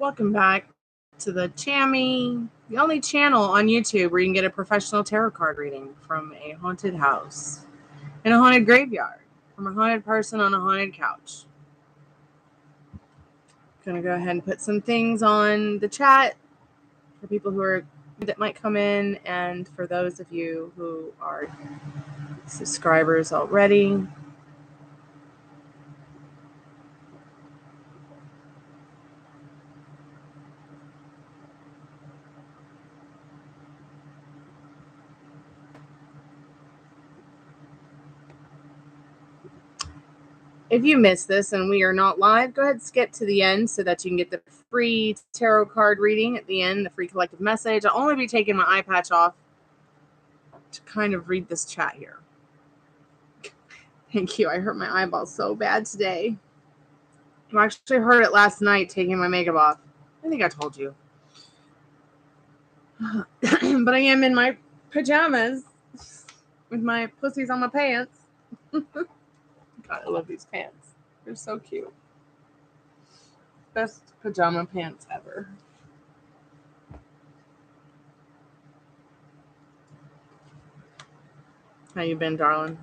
Welcome back to the Chammy, the only channel on YouTube where you can get a professional tarot card reading from a haunted house in a haunted graveyard from a haunted person on a haunted couch. Gonna go ahead and put some things on the chat for people that might come in, and for those of you who are subscribers already. If you missed this and we are not live, go ahead and skip to the end so that you can get the free tarot card reading at the end, the free collective message. I'll only be taking my eye patch off to kind of read this chat here. Thank you. I hurt my eyeball so bad today. I actually hurt it last night taking my makeup off. I think I told you. But I am in my pajamas with my pussies on my pants. God, I love these pants. They're so cute. Best pajama pants ever. How you been, darling?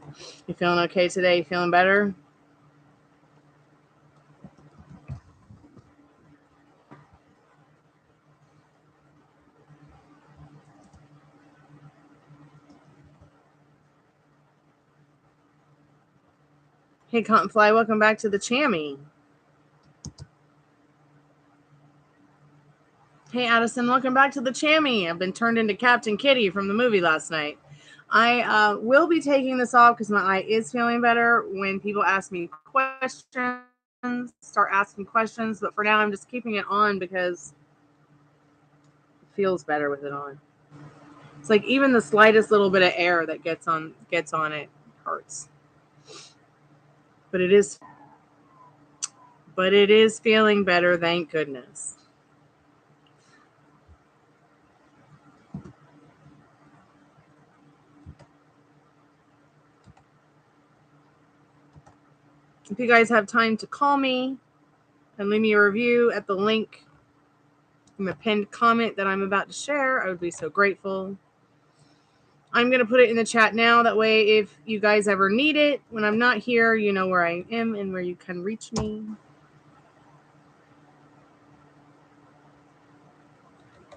You feeling okay today? You feeling better? Hey, Cottonfly, welcome back to the Chammy. Hey, Addison, welcome back to the Chammy. I've been turned into Captain Kitty from the movie last night. I will be taking this off because my eye is feeling better. When people ask me questions, start asking questions. But for now, I'm just keeping it on because it feels better with it on. It's like even the slightest little bit of air that gets on it hurts. But it is feeling better, thank goodness. If you guys have time to call me and leave me a review at the link in the pinned comment that I'm about to share, I would be so grateful. I'm going to put it in the chat now. That way, if you guys ever need it, when I'm not here, you know where I am and where you can reach me.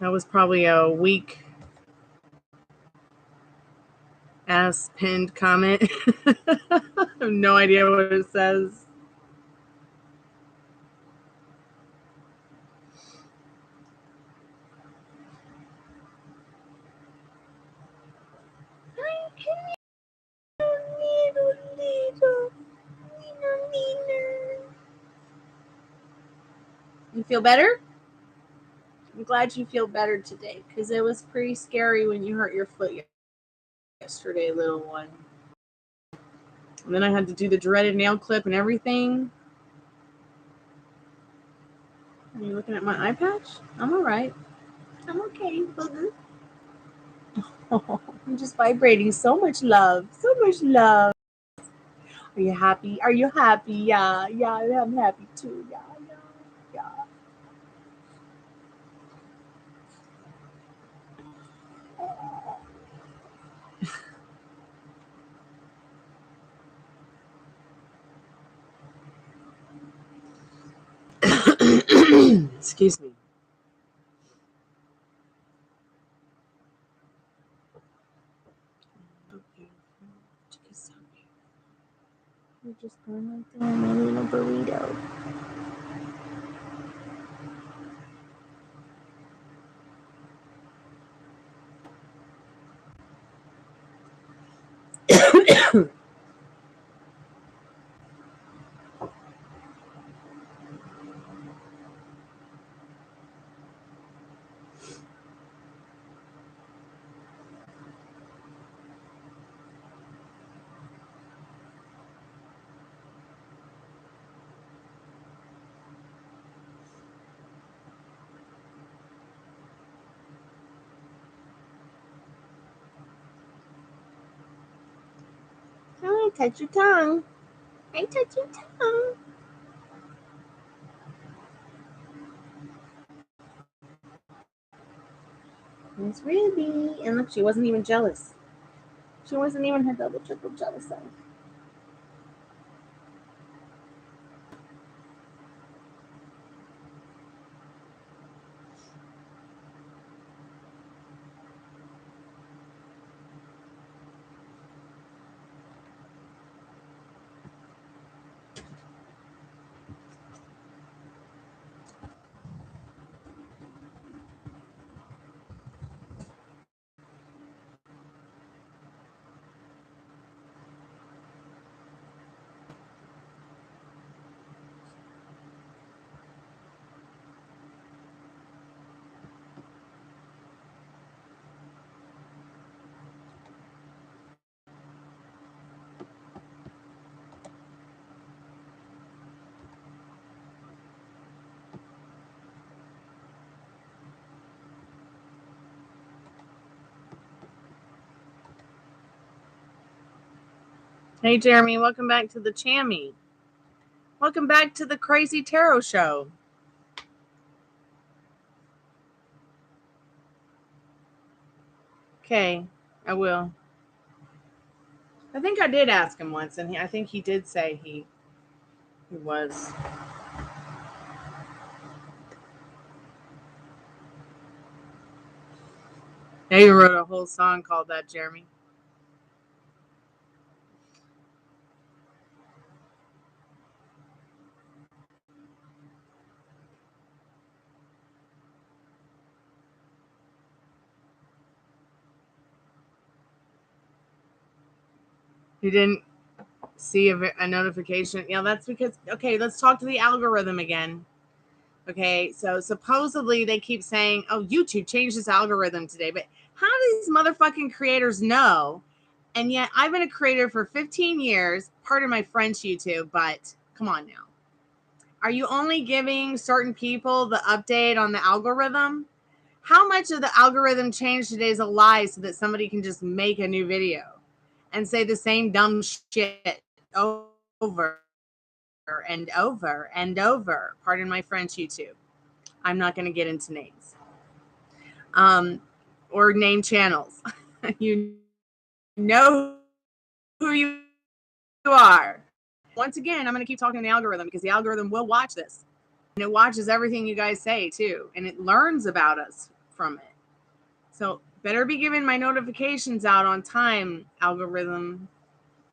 That was probably a weak ass pinned comment. I have no idea what it says. You feel better? I'm glad you feel better today because it was pretty scary when you hurt your foot yesterday, little one. And then I had to do the dreaded nail clip and everything. Are you looking at my eye patch? I'm all right. I'm okay, booger. Oh, I'm just vibrating so much love. So much love. Are you happy? Are you happy? Yeah, I'm happy too. Yeah. Excuse me. You're just going right there, my little burrito. Oh, touch your tongue. I touch your tongue. Miss Ruby. And look, she wasn't even jealous. She wasn't even her double, triple jealous self. Hey, Jeremy, welcome back to the Chammy. Welcome back to the Crazy Tarot Show. Okay, I will. I think I did ask him once, and I think he did say he was. Yeah, you wrote a whole song called that, Jeremy. You didn't see a notification? Yeah, that's because, okay, let's talk to the algorithm again. Okay, so supposedly they keep saying, oh, YouTube changed this algorithm today, but how do these motherfucking creators know? And yet I've been a creator for 15 years, pardon my French, YouTube, but come on now. Are you only giving certain people the update on the algorithm? How much of the algorithm change today is a lie so that somebody can just make a new video and say the same dumb shit over and over and over? Pardon my French, YouTube. I'm not going to get into names. Or name channels. You know who you are. Once again, I'm going to keep talking to the algorithm because the algorithm will watch this. And it watches everything you guys say too. And it learns about us from it. So better be giving my notifications out on time, algorithm.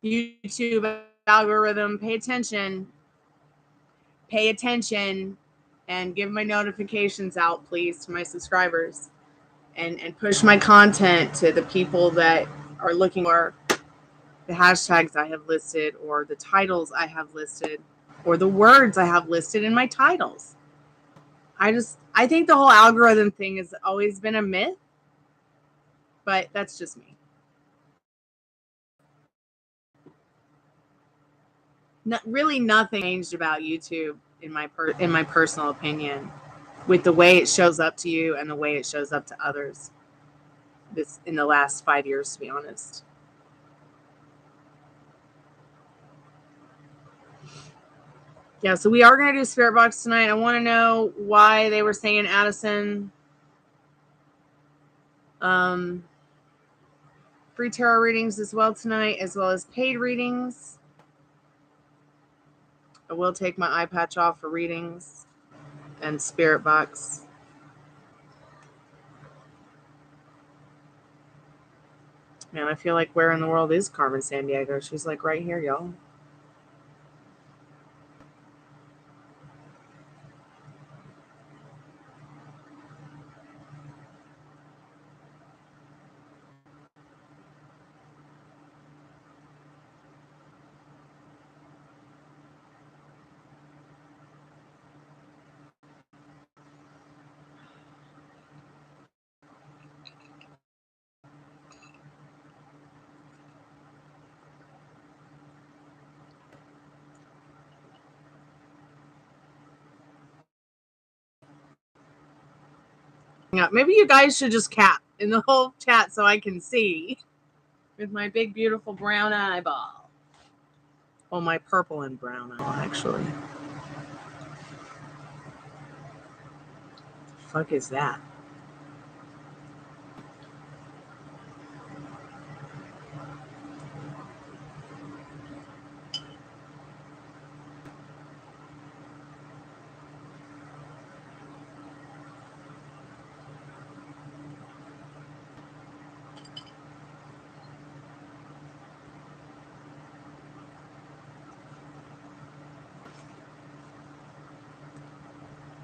YouTube algorithm, pay attention. Pay attention and give my notifications out, please, to my subscribers. And push my content to the people that are looking for the hashtags I have listed, or the titles I have listed, or the words I have listed in my titles. I think the whole algorithm thing has always been a myth, but that's just me. Really nothing changed about YouTube in my personal opinion, with the way it shows up to you and the way it shows up to others this in the last 5 years, to be honest. Yeah, so we are going to do Spirit Box tonight. I want to know why they were saying Addison. Free tarot readings as well tonight, as well as paid readings. I will take my eye patch off for readings and Spirit Box. Man, I feel like where in the world is Carmen Sandiego? She's like right here, y'all. Yeah, maybe you guys should just cap in the whole chat so I can see with my big, beautiful brown eyeball. Oh, my purple and brown eyeball, actually. The fuck is that?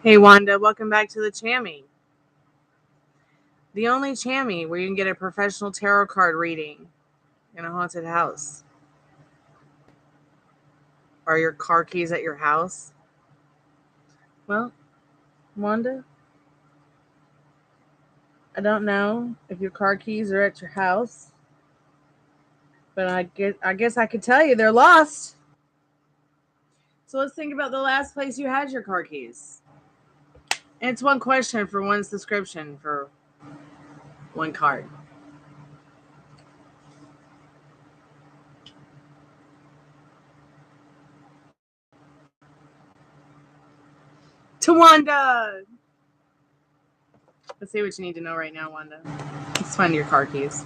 Hey Wanda, welcome back to the Chammy. The only Chammy where you can get a professional tarot card reading in a haunted house. Are your car keys at your house? Well, Wanda, I don't know if your car keys are at your house, but I guess I could tell you they're lost. So let's think about the last place you had your car keys. And it's one question for one subscription for one card. To Wanda! Let's see what you need to know right now, Wanda. Let's find your car keys.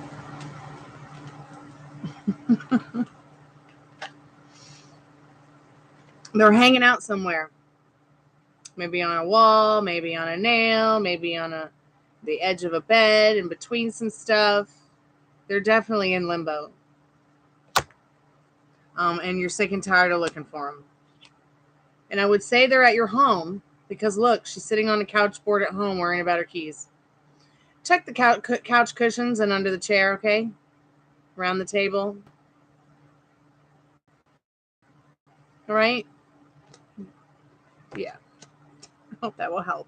They're hanging out somewhere. Maybe on a wall, maybe on a nail, maybe on the edge of a bed, in between some stuff. They're definitely in limbo. And you're sick and tired of looking for them. And I would say they're at your home because look, she's sitting on the couch board at home worrying about her keys. Check the couch cushions and under the chair, okay? Around the table. All right? Yeah. I hope that will help.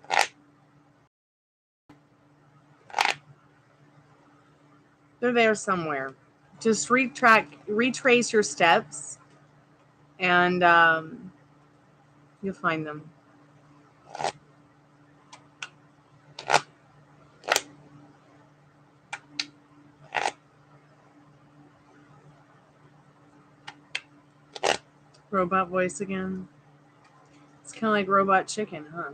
They're there somewhere. Just retrace your steps, and you'll find them. Robot voice again. It's kind of like Robot Chicken, huh?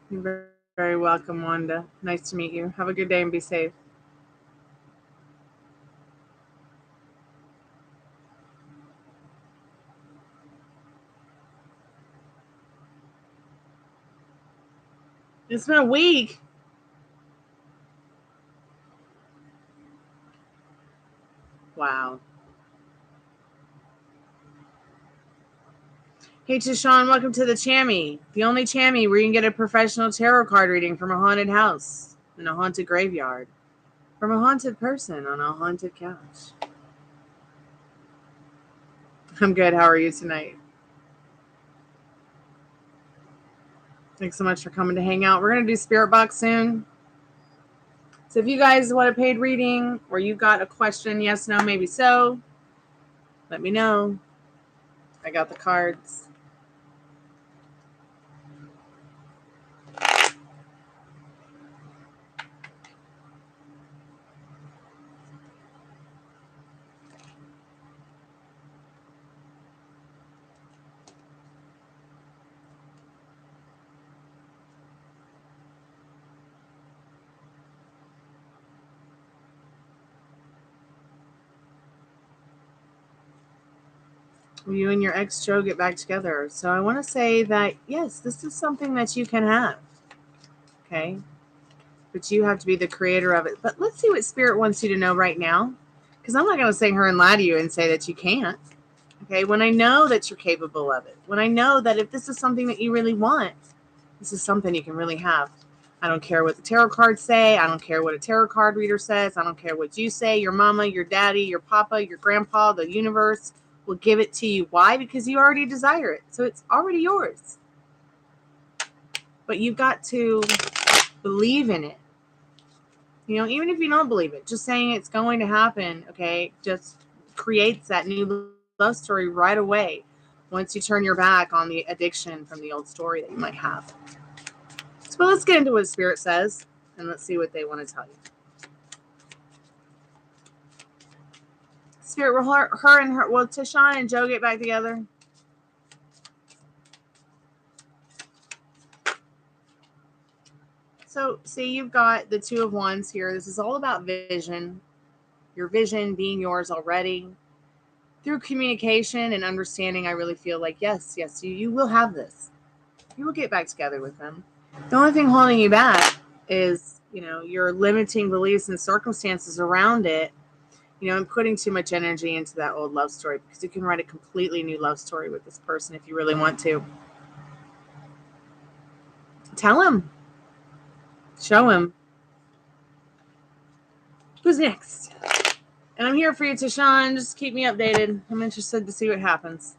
You're very welcome, Wanda. Nice to meet you. Have a good day and be safe. It's been a week. Wow. Hey, Tashawn, welcome to the Chammy. The only Chammy where you can get a professional tarot card reading from a haunted house in a haunted graveyard. From a haunted person on a haunted couch. I'm good. How are you tonight? Thanks so much for coming to hang out. We're going to do Spirit Box soon. So if you guys want a paid reading or you got a question, yes, no, maybe so, let me know. I got the cards. Will you and your ex Joe get back together? So I want to say that, yes, this is something that you can have. Okay? But you have to be the creator of it. But let's see what Spirit wants you to know right now. Because I'm not going to sit here and lie to you and say that you can't. Okay? When I know that you're capable of it. When I know that if this is something that you really want, this is something you can really have. I don't care what the tarot cards say. I don't care what a tarot card reader says. I don't care what you say. Your mama, your daddy, your papa, your grandpa, the universe will give it to you. Why? Because you already desire it. So it's already yours. But you've got to believe in it. You know, even if you don't believe it, just saying it's going to happen, okay, just creates that new love story right away once you turn your back on the addiction from the old story that you might have. So let's get into what Spirit says, and let's see what they want to tell you. Spirit, will her and her, will Tashawn and Joe get back together? So, see, you've got the Two of Wands here. This is all about vision. Your vision being yours already. Through communication and understanding, I really feel like, yes, you will have this. You will get back together with them. The only thing holding you back is, your limiting beliefs and circumstances around it, and putting too much energy into that old love story, because you can write a completely new love story with this person if you really want to. Tell him. Show him. Who's next? And I'm here for you, Tashawn. Just keep me updated. I'm interested to see what happens.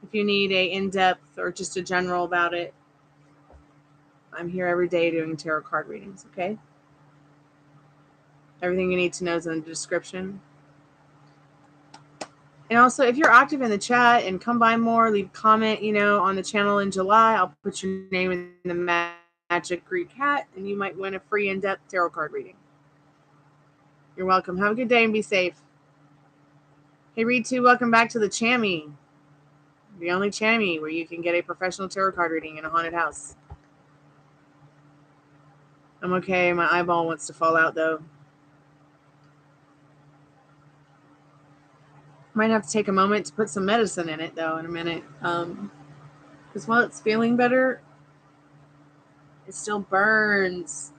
If you need a in-depth or just a general about it, I'm here every day doing tarot card readings, okay? Everything you need to know is in the description. And also, if you're active in the chat and come by more, leave a comment, on the channel in July. I'll put your name in the Magic Greek hat, and you might win a free in-depth tarot card reading. You're welcome. Have a good day and be safe. Hey, Reed2, welcome back to the Chammy. The only Chammy where you can get a professional tarot card reading in a haunted house. I'm okay. My eyeball wants to fall out, though. Might have to take a moment to put some medicine in it, though, in a minute. Because while it's feeling better, it still burns.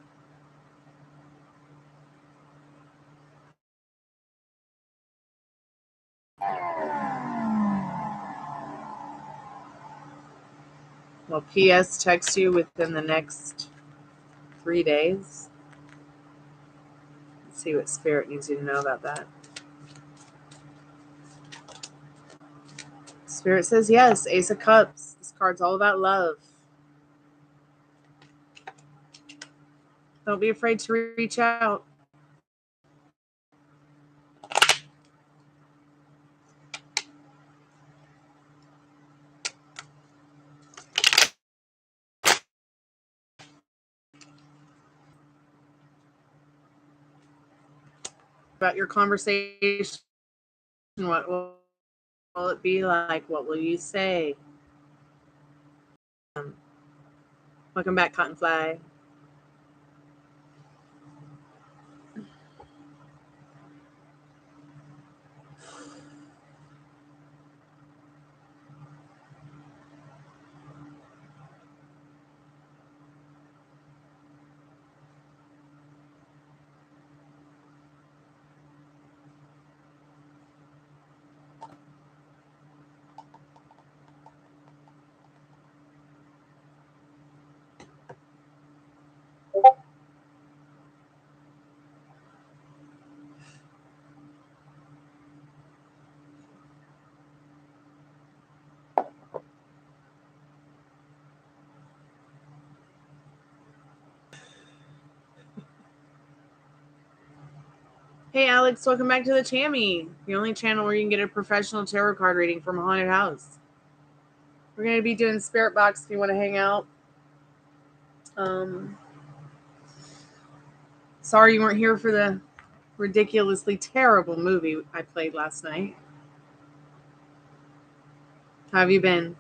Well, PS text you within the next 3 days. Let's see what Spirit needs you to know about that. Spirit says yes. Ace of Cups. This card's all about love. Don't be afraid to reach out. About your conversation. What will it be like? What will you say? Welcome back, Cottonfly. Hey, Alex, welcome back to the Chammy, the only channel where you can get a professional tarot card reading from a haunted house. We're going to be doing Spirit Box if you want to hang out. Sorry you weren't here for the ridiculously terrible movie I played last night. How have you been?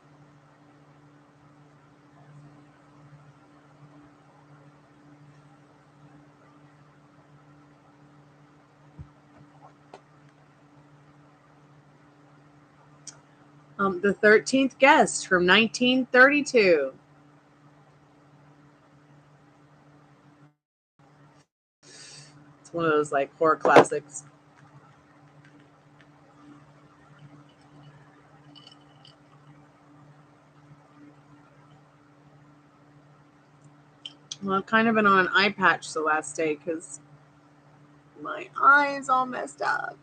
The 13th Guest from 1932. It's one of those like horror classics. Well, I've kind of been on an eye patch the last day because my eye is all messed up.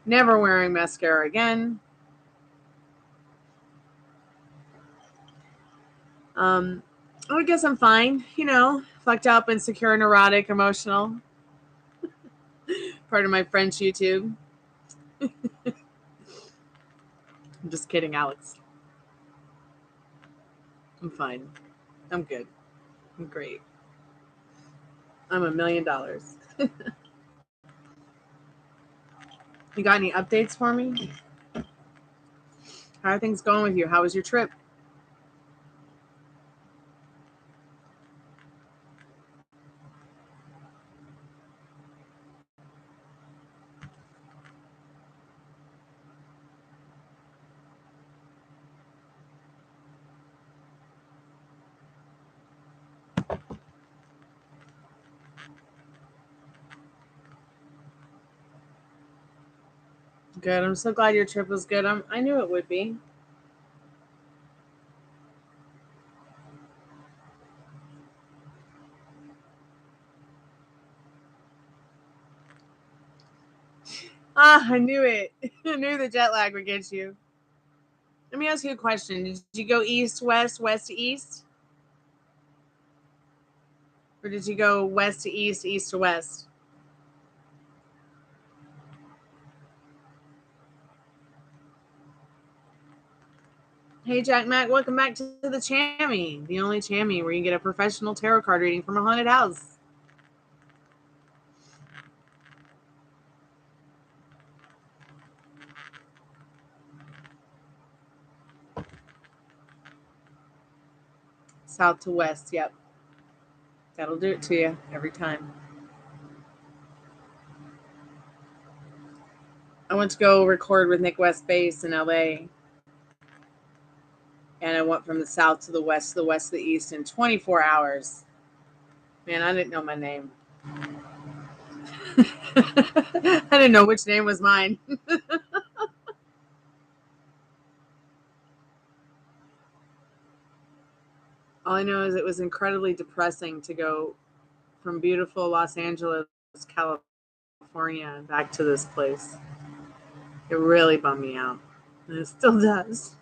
Never wearing mascara again. I guess I'm fine. Fucked up, insecure, neurotic, emotional. Part of my French YouTube. I'm just kidding, Alex. I'm fine. I'm good. I'm great. I'm $1 million. You got any updates for me? How are things going with you? How was your trip? Good. I'm so glad your trip was good. I knew it would be. Ah, I knew it. I knew the jet lag would get you. Let me ask you a question. Did you go east, west, west to east? Or did you go west to east, east to west? Hey, Jack Mac, welcome back to the Chammy, the only Chammy where you get a professional tarot card reading from a haunted house. South to west, yep. That'll do it to you every time. I went to go record with Nick West Bass in LA, and I went from the south to the west to the west to the east in 24 hours. Man, I didn't know my name. I didn't know which name was mine. All I know is it was incredibly depressing to go from beautiful Los Angeles, California, back to this place. It really bummed me out. And it still does.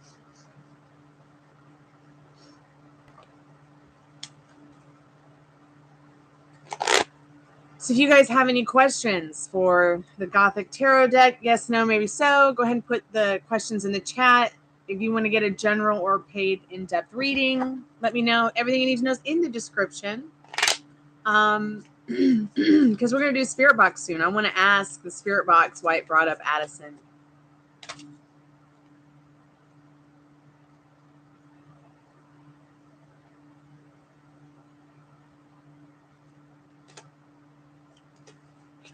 So if you guys have any questions for the Gothic Tarot deck, yes, no, maybe so, go ahead and put the questions in the chat. If you want to get a general or paid in-depth reading, let me know. Everything you need to know is in the description. Because we're going to do Spirit Box soon. I want to ask the Spirit Box why it brought up Addison.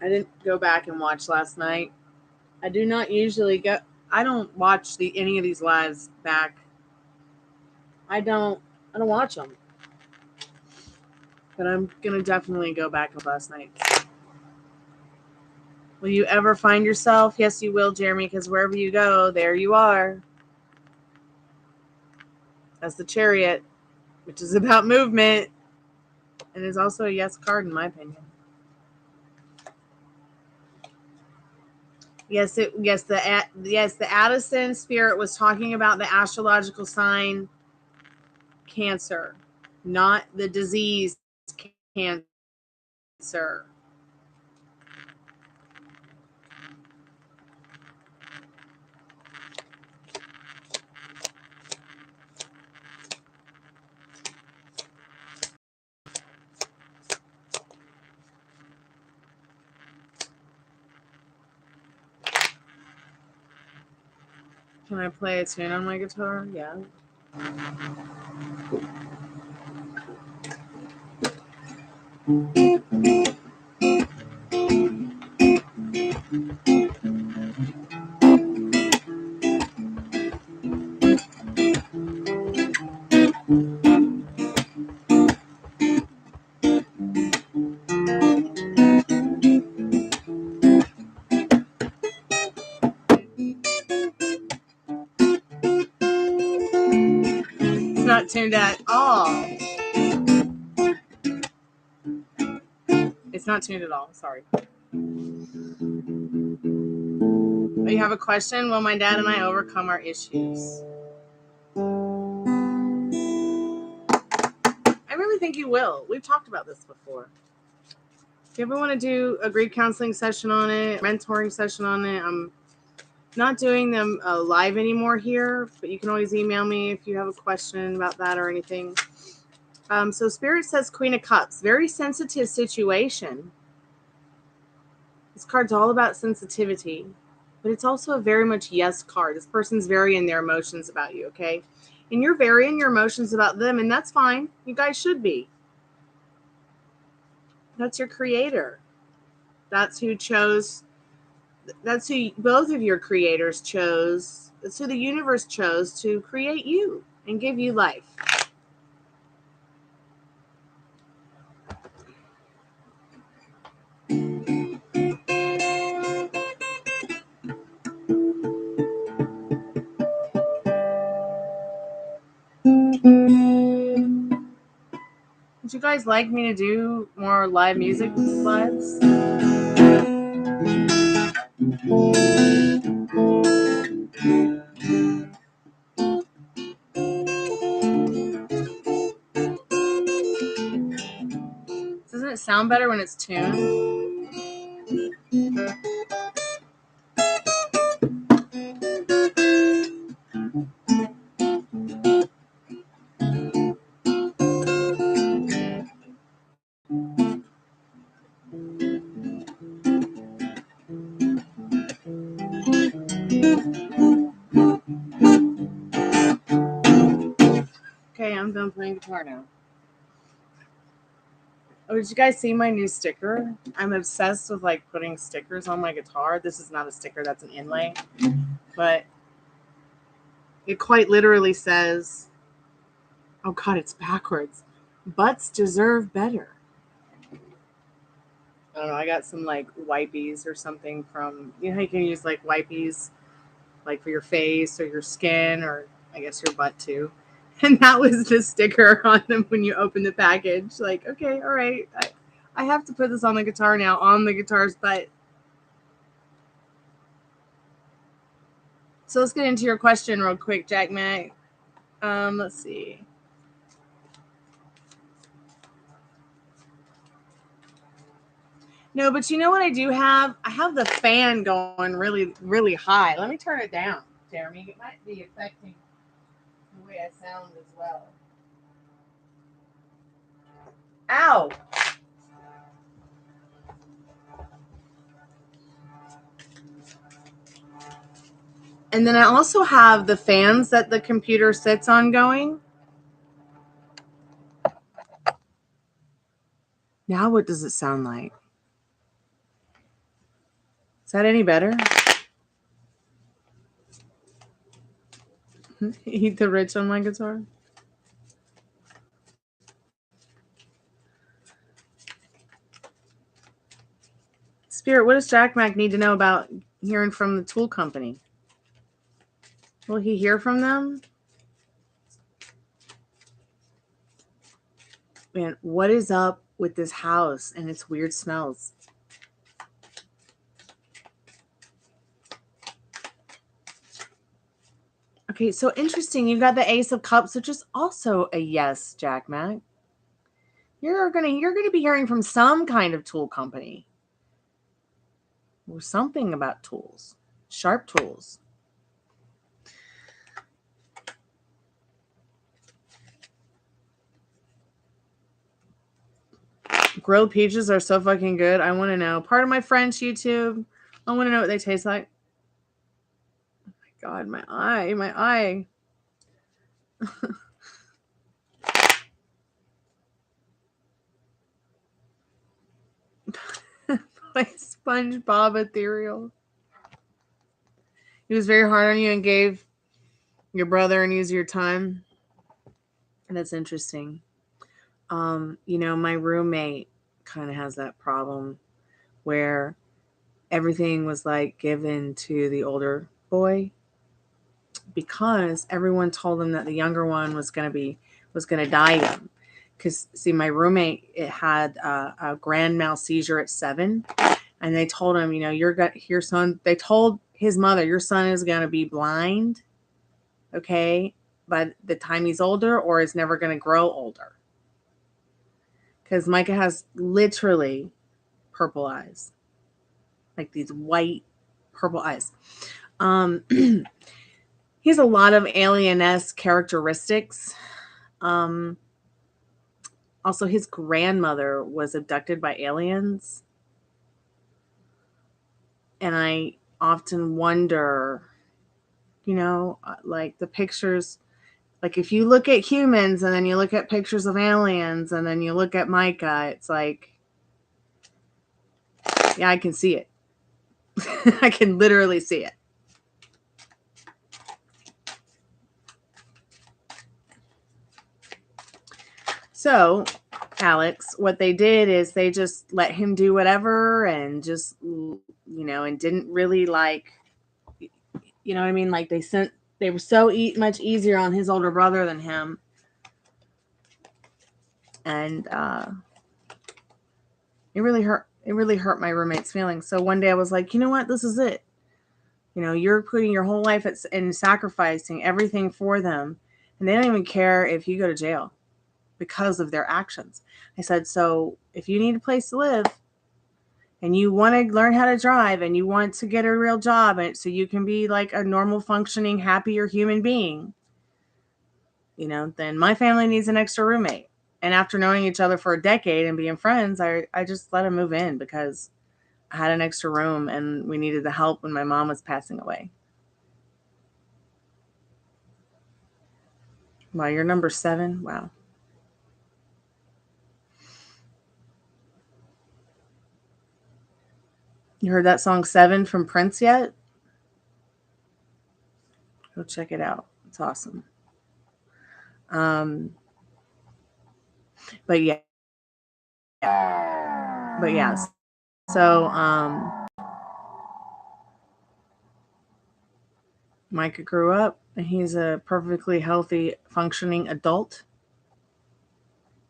I didn't go back and watch last night. I do not usually go. I don't watch any of these lives back. I don't watch them. But I'm gonna definitely go back to last night. Will you ever find yourself? Yes, you will, Jeremy, because wherever you go, there you are. That's the Chariot, which is about movement, and is also a yes card in my opinion. The Addison spirit was talking about the astrological sign Cancer, not the disease cancer. Can I play a tune on my guitar? Yeah. It's not tuned at all. It's not tuned at all. Sorry. Oh, you have a question? Well, my dad and I overcome our issues. I really think you will. We've talked about this before. If you ever want to do a grief counseling session on it, mentoring session on it, I'm not doing them live anymore here, but you can always email me if you have a question about that or anything. So Spirit says Queen of Cups, very sensitive situation. This card's all about sensitivity, but it's also a very much yes card. This person's very in their emotions about you, okay? And you're very in your emotions about them, and that's fine. You guys should be. That's your creator. That's who chose. That's who both of your creators chose. That's who the universe chose to create you and give you life. Would you guys like me to do more live music lives? Doesn't it sound better when it's tuned? Okay, I'm done playing guitar now. Oh, did you guys see my new sticker? I'm obsessed with like putting stickers on my guitar. This is not a sticker, that's an inlay. But it quite literally says, oh God, it's backwards. Butts deserve better. I don't know, I got some like wipies or something from, you know how you can use like wipies like for your face or your skin or I guess your butt too. And that was the sticker on them when you open the package. Like, okay, all right. I have to put this on the guitar now, on the guitar's butt. So let's get into your question real quick, Jack Mac. Let's see. No, but you know what I do have? I have the fan going really, really high. Let me turn it down, Jeremy. It might be affecting the way I sound as well. Ow! And then I also have the fans that the computer sits on going. Now what does it sound like? Is that any better? Eat the rich on my guitar? Spirit, what does Jack Mac need to know about hearing from the tool company? Will he hear from them? Man, what is up with this house and its weird smells? Okay, so interesting. You got the Ace of Cups, which is also a yes, Jack Mac. You're gonna be hearing from some kind of tool company. Or something about tools. Sharp tools. Grilled peaches are so fucking good. I want to know. Part of my French YouTube. I want to know what they taste like. Oh my God, my eye. My SpongeBob ethereal. He was very hard on you and gave your brother an easier time. And that's interesting. My roommate kind of has that problem where everything was like given to the older boy because everyone told him that the younger one was going to die young. Because see, my roommate, it had a grand mal seizure at 7, and they told him, your son. They told his mother, your son is going to be blind, okay, by the time he's older, or is never going to grow older. Because Micah has literally purple eyes, like these white purple eyes. He has a lot of alien-esque characteristics. Also, his grandmother was abducted by aliens. And I often wonder, like the pictures, like if you look at humans and then you look at pictures of aliens and then you look at Micah, it's like, yeah, I can see it. I can literally see it. So, Alex, what they did is they just let him do whatever and just, and didn't really like, you know what I mean? Like they were so much easier on his older brother than him. And it really hurt. It really hurt my roommate's feelings. So one day I was like, you know what? This is it. You know, you're putting your whole life and sacrificing everything for them. And they don't even care if you go to jail because of their actions. I said, so if you need a place to live and you want to learn how to drive and you want to get a real job and so you can be like a normal functioning, happier human being, you know, then my family needs an extra roommate. And after knowing each other for a decade and being friends, I just let him move in because I had an extra room and we needed the help when my mom was passing away. Wow, you're number 7? Wow. You heard that song 7 from Prince yet? Go check it out. It's awesome. But yeah. But yes. So Micah grew up and he's a perfectly healthy, functioning adult.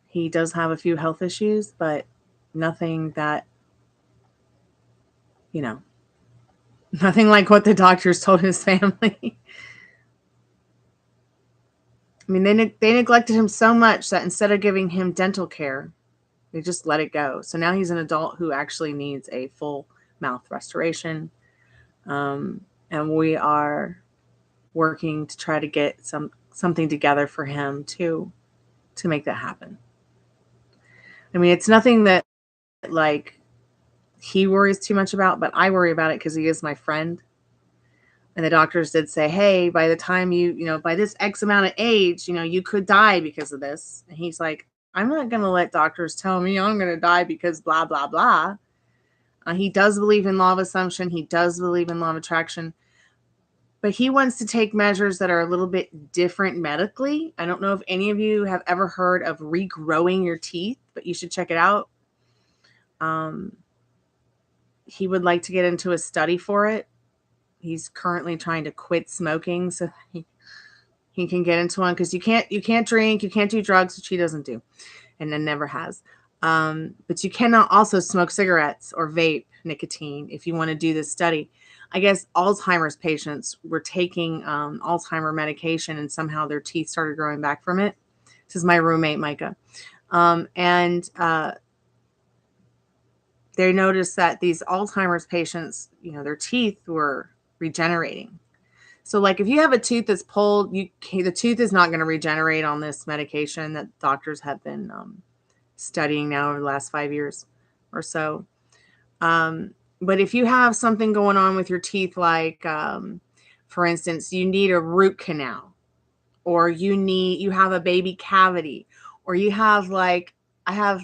He does have a few health issues, but nothing that, you know, nothing like what the doctors told his family. I mean, they neglected him so much that instead of giving him dental care, they just let it go. So now he's an adult who actually needs a full mouth restoration. And we are working to try to get something together for him to make that happen. I mean, it's nothing that like he worries too much about, but I worry about it because he is my friend. And the doctors did say, hey, by the time by this X amount of age, you could die because of this. And he's like, I'm not going to let doctors tell me I'm going to die because blah, blah, blah. He does believe in law of assumption. He does believe in law of attraction. But he wants to take measures that are a little bit different medically. I don't know if any of you have ever heard of regrowing your teeth, but you should check it out. He would like to get into a study for it. He's currently trying to quit smoking so he can get into one because you can't drink, you can't do drugs, which he doesn't do and then never has. But you cannot also smoke cigarettes or vape nicotine if you want to do this study. I guess Alzheimer's patients were taking Alzheimer medication and somehow their teeth started growing back from it. This is my roommate, Micah. They noticed that these Alzheimer's patients, their teeth were regenerating. So like if you have a tooth that's pulled, the tooth is not going to regenerate on this medication that doctors have been studying now over the last 5 years or so. But if you have something going on with your teeth, like, for instance, you need a root canal, or you have a baby cavity, or you have I have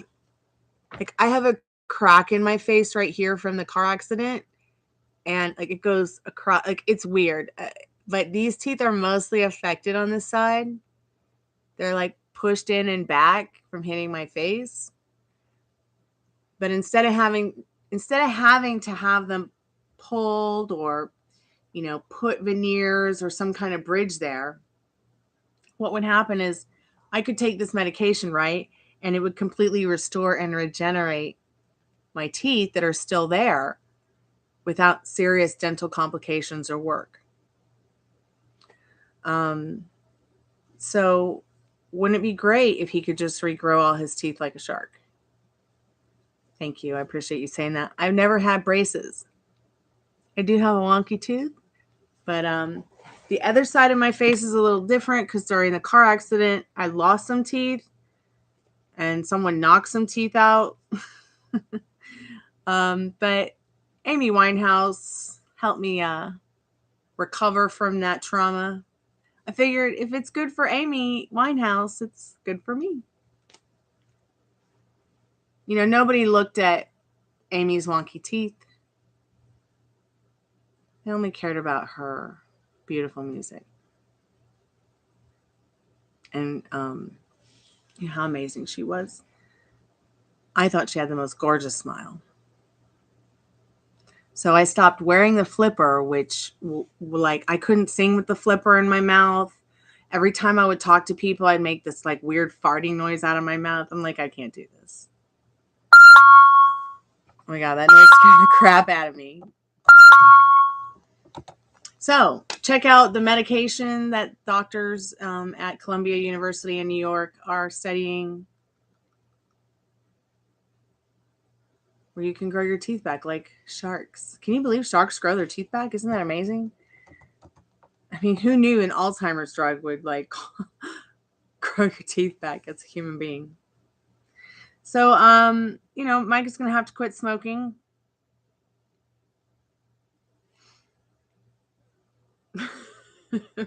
a crack in my face right here from the car accident. And like it goes across, like it's weird. But these teeth are mostly affected on this side. They're like pushed in and back from hitting my face. But instead of having to have them pulled or, put veneers or some kind of bridge there, what would happen is I could take this medication, right? And it would completely restore and regenerate my teeth that are still there without serious dental complications or work. So wouldn't it be great if he could just regrow all his teeth like a shark? Thank you. I appreciate you saying that. I've never had braces. I do have a wonky tooth, but the other side of my face is a little different because during the car accident, I lost some teeth and someone knocked some teeth out. But Amy Winehouse helped me recover from that trauma. I figured if it's good for Amy Winehouse, it's good for me. Nobody looked at Amy's wonky teeth. They only cared about her beautiful music. And how amazing she was. I thought she had the most gorgeous smile. So I stopped wearing the flipper, which I couldn't sing with the flipper in my mouth. Every time I would talk to people, I'd make this like weird farting noise out of my mouth. I'm like, I can't do this. Oh my God, that noise scared the crap out of me. So check out the medication that doctors at Columbia University in New York are studying, where you can grow your teeth back like sharks. Can you believe sharks grow their teeth back? Isn't that amazing? I mean, who knew an Alzheimer's drug would like grow your teeth back as a human being? So, Mike is going to have to quit smoking.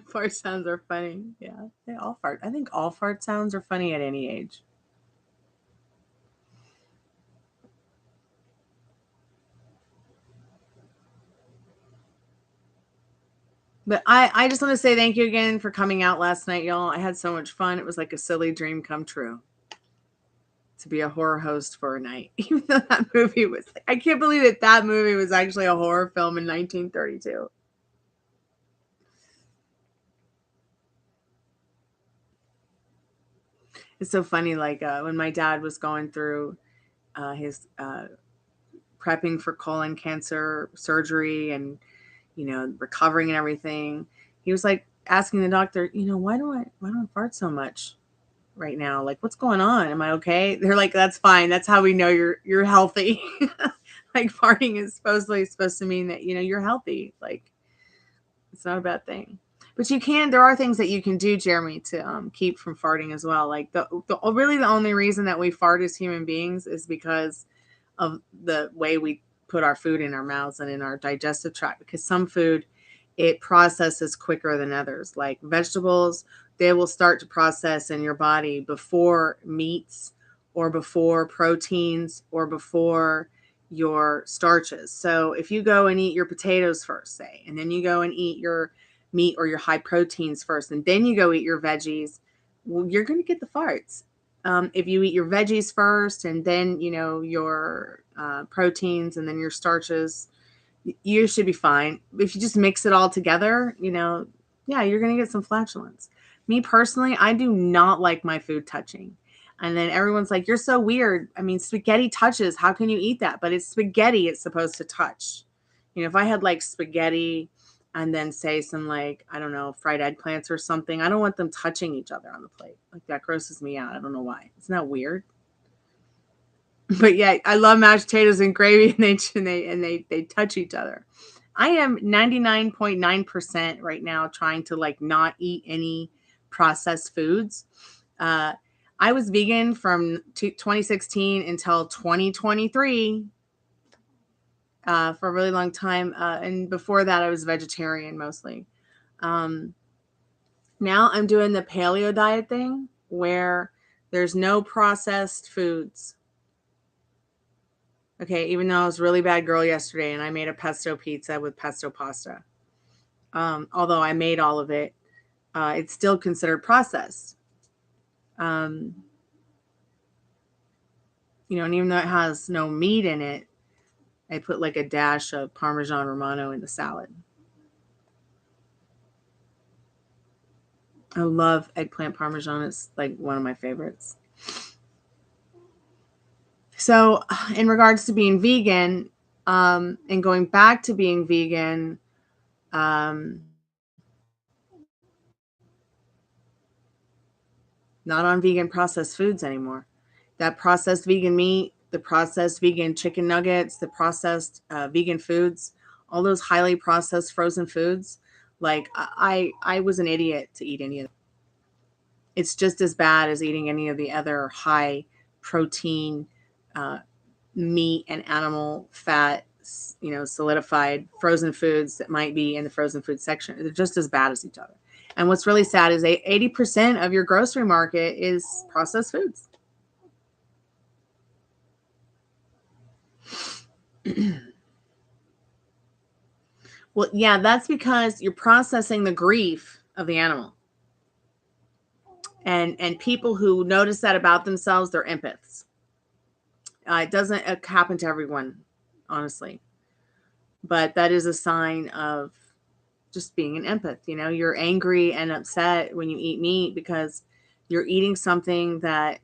Fart sounds are funny. Yeah, they all fart. I think all fart sounds are funny at any age. But I just want to say thank you again for coming out last night, y'all. I had so much fun. It was like a silly dream come true to be a horror host for a night. Even though that movie was, I can't believe that movie was actually a horror film in 1932. It's so funny, like when my dad was going through his prepping for colon cancer surgery and, recovering and everything, he was like asking the doctor, why do I fart so much right now? Like, what's going on? Am I okay? They're like, that's fine. That's how we know you're healthy. Like, farting is supposed to mean that, you're healthy. Like, it's not a bad thing. But there are things that you can do, Jeremy, to keep from farting as well. Like really the only reason that we fart as human beings is because of the way we put our food in our mouths and in our digestive tract, because some food, it processes quicker than others. Like vegetables, they will start to process in your body before meats or before proteins or before your starches. So if you go and eat your potatoes first, say, and then you go and eat your meat or your high proteins first, and then you go eat your veggies, well, you're going to get the farts. If you eat your veggies first and then, your proteins and then your starches, you should be fine. If you just mix it all together, yeah, you're going to get some flatulence. Me personally, I do not like my food touching. And then everyone's like, you're so weird. I mean, spaghetti touches. How can you eat that? But it's spaghetti it's supposed to touch. If I had like spaghetti and then say some like, I don't know, fried eggplants or something, I don't want them touching each other on the plate. Like that grosses me out. I don't know why. Isn't that weird? But yeah, I love mashed potatoes and gravy, and they touch each other. I am 99.9% right now trying to like not eat any processed foods. I was vegan from 2016 until 2023 for a really long time. And before that, I was vegetarian mostly. Now I'm doing the paleo diet thing where there's no processed foods. Okay, even though I was a really bad girl yesterday and I made a pesto pizza with pesto pasta. Although I made all of it, it's still considered processed. And even though it has no meat in it, I put like a dash of Parmesan Romano in the salad. I love eggplant Parmesan. It's like one of my favorites. So in regards to being vegan, and going back to being vegan, not on vegan processed foods anymore. That processed vegan meat, the processed vegan chicken nuggets, the processed vegan foods, all those highly processed frozen foods. Like I was an idiot to eat any of them. It's just as bad as eating any of the other high protein meat and animal fat, solidified frozen foods that might be in the frozen food section. They're just as bad as each other. And what's really sad is 80% of your grocery market is processed foods. Well, yeah, that's because you're processing the grief of the animal. And people who notice that about themselves, they're empaths. It doesn't happen to everyone, honestly. But that is a sign of just being an empath. You know, you're angry and upset when you eat meat because you're eating something that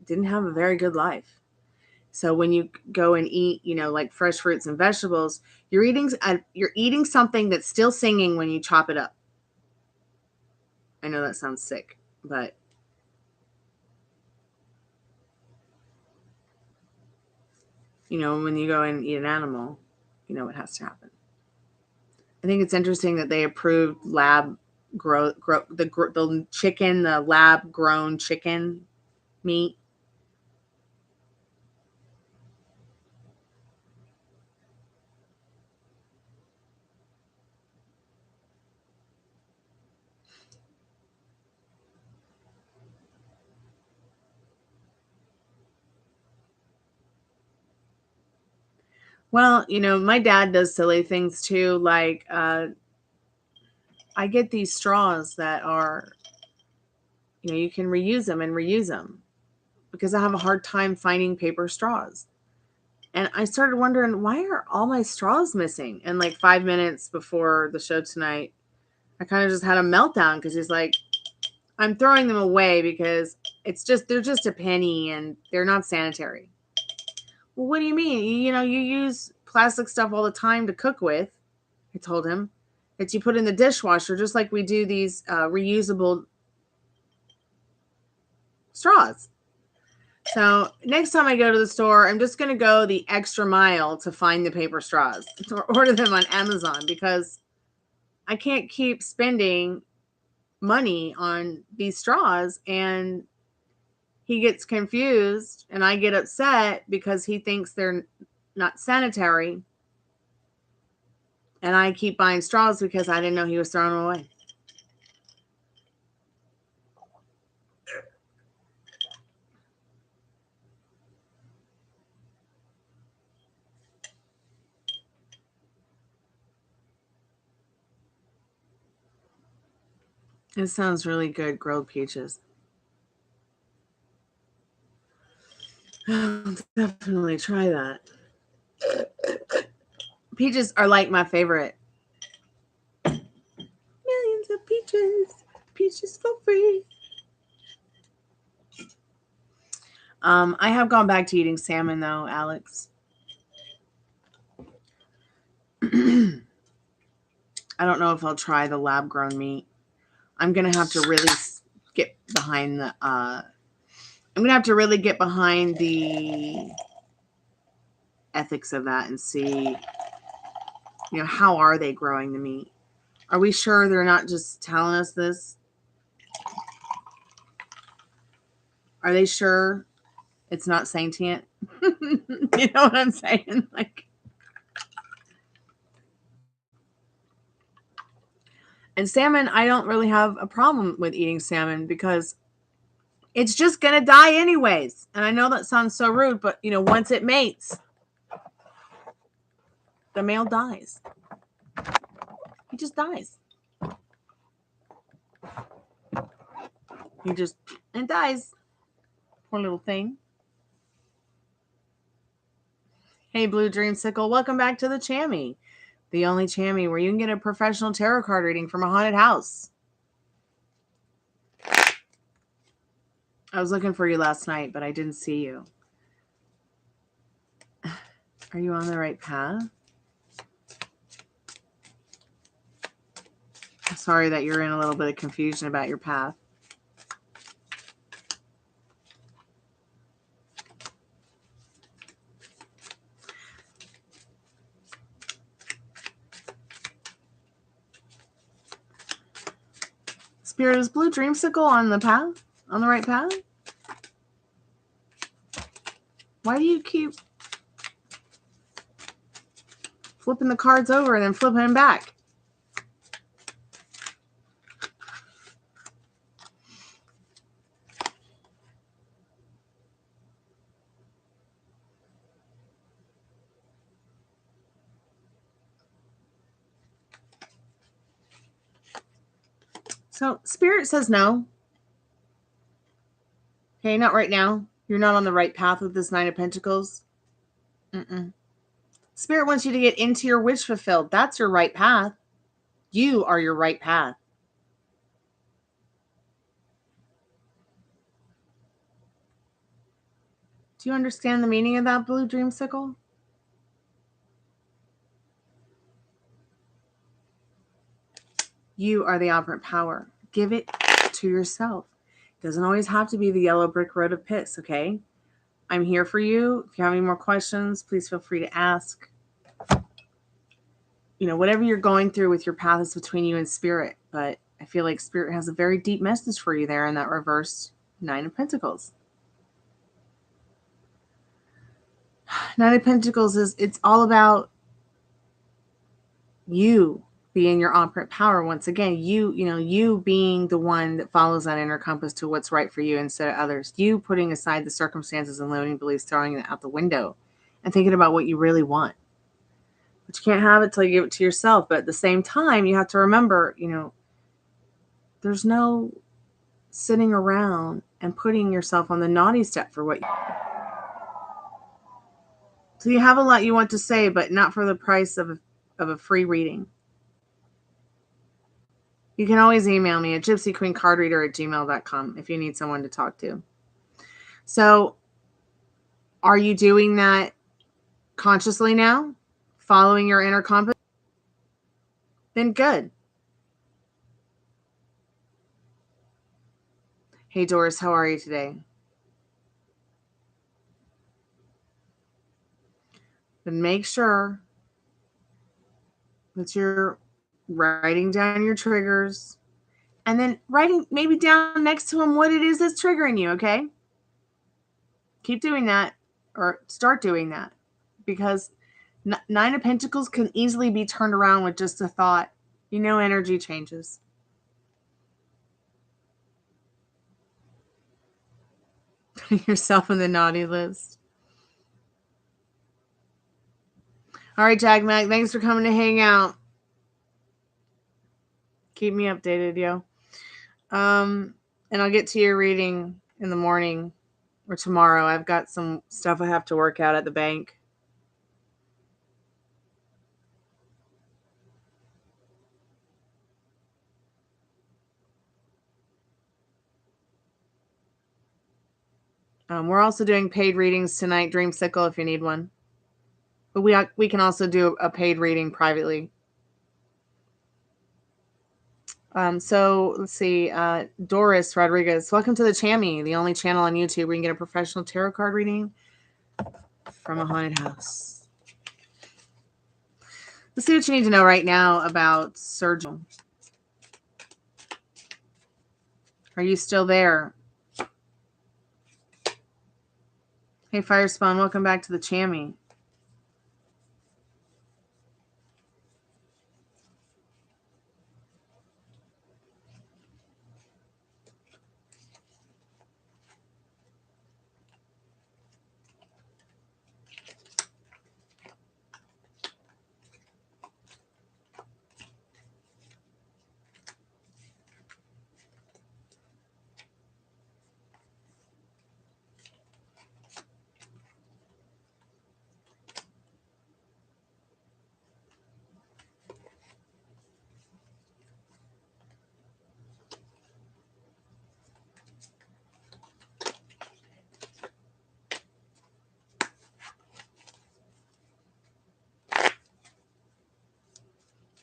didn't have a very good life. So when you go and eat, you know, like fresh fruits and vegetables, you're eating something that's still singing when you chop it up. I know that sounds sick, but you know, when you go and eat an animal, you know what has to happen. I think it's interesting that they approved lab the chicken, the lab grown chicken meat. Well, you know, my dad does silly things too. Like, I get these straws that are, you know, you can reuse them and reuse them because I have a hard time finding paper straws. And I started wondering, why are all my straws missing? And like 5 minutes before the show tonight, I kind of just had a meltdown because he's like, I'm throwing them away because they're just a penny and they're not sanitary. Well, what do you mean? You know, you use plastic stuff all the time to cook with. I told him that you put in the dishwasher, just like we do these reusable straws. So next time I go to the store, I'm just going to go the extra mile to find the paper straws or order them on Amazon because I can't keep spending money on these straws. And he gets confused and I get upset because he thinks they're not sanitary. And I keep buying straws because I didn't know he was throwing them away. It sounds really good, grilled peaches. I'll definitely try that. Peaches are like my favorite. Millions of peaches, peaches for free. I have gone back to eating salmon though, Alex. I don't know if I'll try the lab grown meat. I'm gonna have to really get behind the. I'm gonna have to really get behind the ethics of that and see, you know, how are they growing the meat? Are we sure they're not just telling us this? Are they sure it's not sentient? You know what I'm saying? Like, and salmon, I don't really have a problem with eating salmon because it's just gonna die anyways. And I know that sounds so rude, but you know, once it mates, the male dies. He just dies. He just and dies. Poor little thing. Hey, Blue Dreamsicle, welcome back to the Chammy. The only Chammy where you can get a professional tarot card reading from a haunted house. I was looking for you last night, but I didn't see you. Are you on the right path? I'm sorry that you're in a little bit of confusion about your path. Spirit, is Blue Dreamsicle on the path? On the right path? Why do you keep flipping the cards over and then flipping them back? So Spirit says no. Okay, not right now. You're not on the right path with this Nine of Pentacles. Spirit wants you to get into your wish fulfilled. That's your right path. You are your right path. Do you understand the meaning of that blue dreamsicle? You are the operant power. Give it to yourself. It doesn't always have to be the yellow brick road of piss, okay? I'm here for you. If you have any more questions, please feel free to ask. You know, whatever you're going through with your path is between you and spirit, but I feel like spirit has a very deep message for you there in that reversed Nine of Pentacles. Nine of Pentacles it's all about you being your operant power. Once again, you being the one that follows that inner compass to what's right for you instead of others. You putting aside the circumstances and limiting beliefs, throwing it out the window and thinking about what you really want. But you can't have it till you give it to yourself. But at the same time, you have to remember, there's no sitting around and putting yourself on the naughty step for what you. So you have a lot you want to say, but not for the price of a free reading. You can always email me at gypsyqueencardreader@gmail.com if you need someone to talk to. So are you doing that consciously now? Following your inner compass? Then good. Hey, Doris, how are you today? Then make sure that you're writing down your triggers and then writing maybe down next to them what it is that's triggering you, okay? Keep doing that or start doing that because Nine of Pentacles can easily be turned around with just a thought. Energy changes. Putting yourself on the naughty list. All right, Jack Mac, thanks for coming to hang out. Keep me updated, yo. And I'll get to your reading in the morning or tomorrow. I've got some stuff I have to work out at the bank. We're also doing paid readings tonight, Dreamsicle, if you need one. But we can also do a paid reading privately. So let's see. Doris Rodriguez, welcome to the Chammy, the only channel on YouTube where you can get a professional tarot card reading from a haunted house. Let's see what you need to know right now about surgery. Are you still there? Hey, Firespawn, welcome back to the Chammy.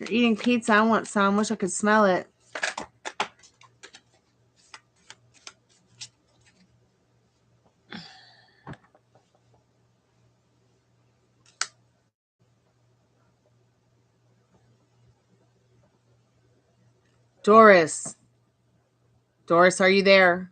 You're eating pizza. I want some. Wish I could smell it. Doris. Doris, are you there?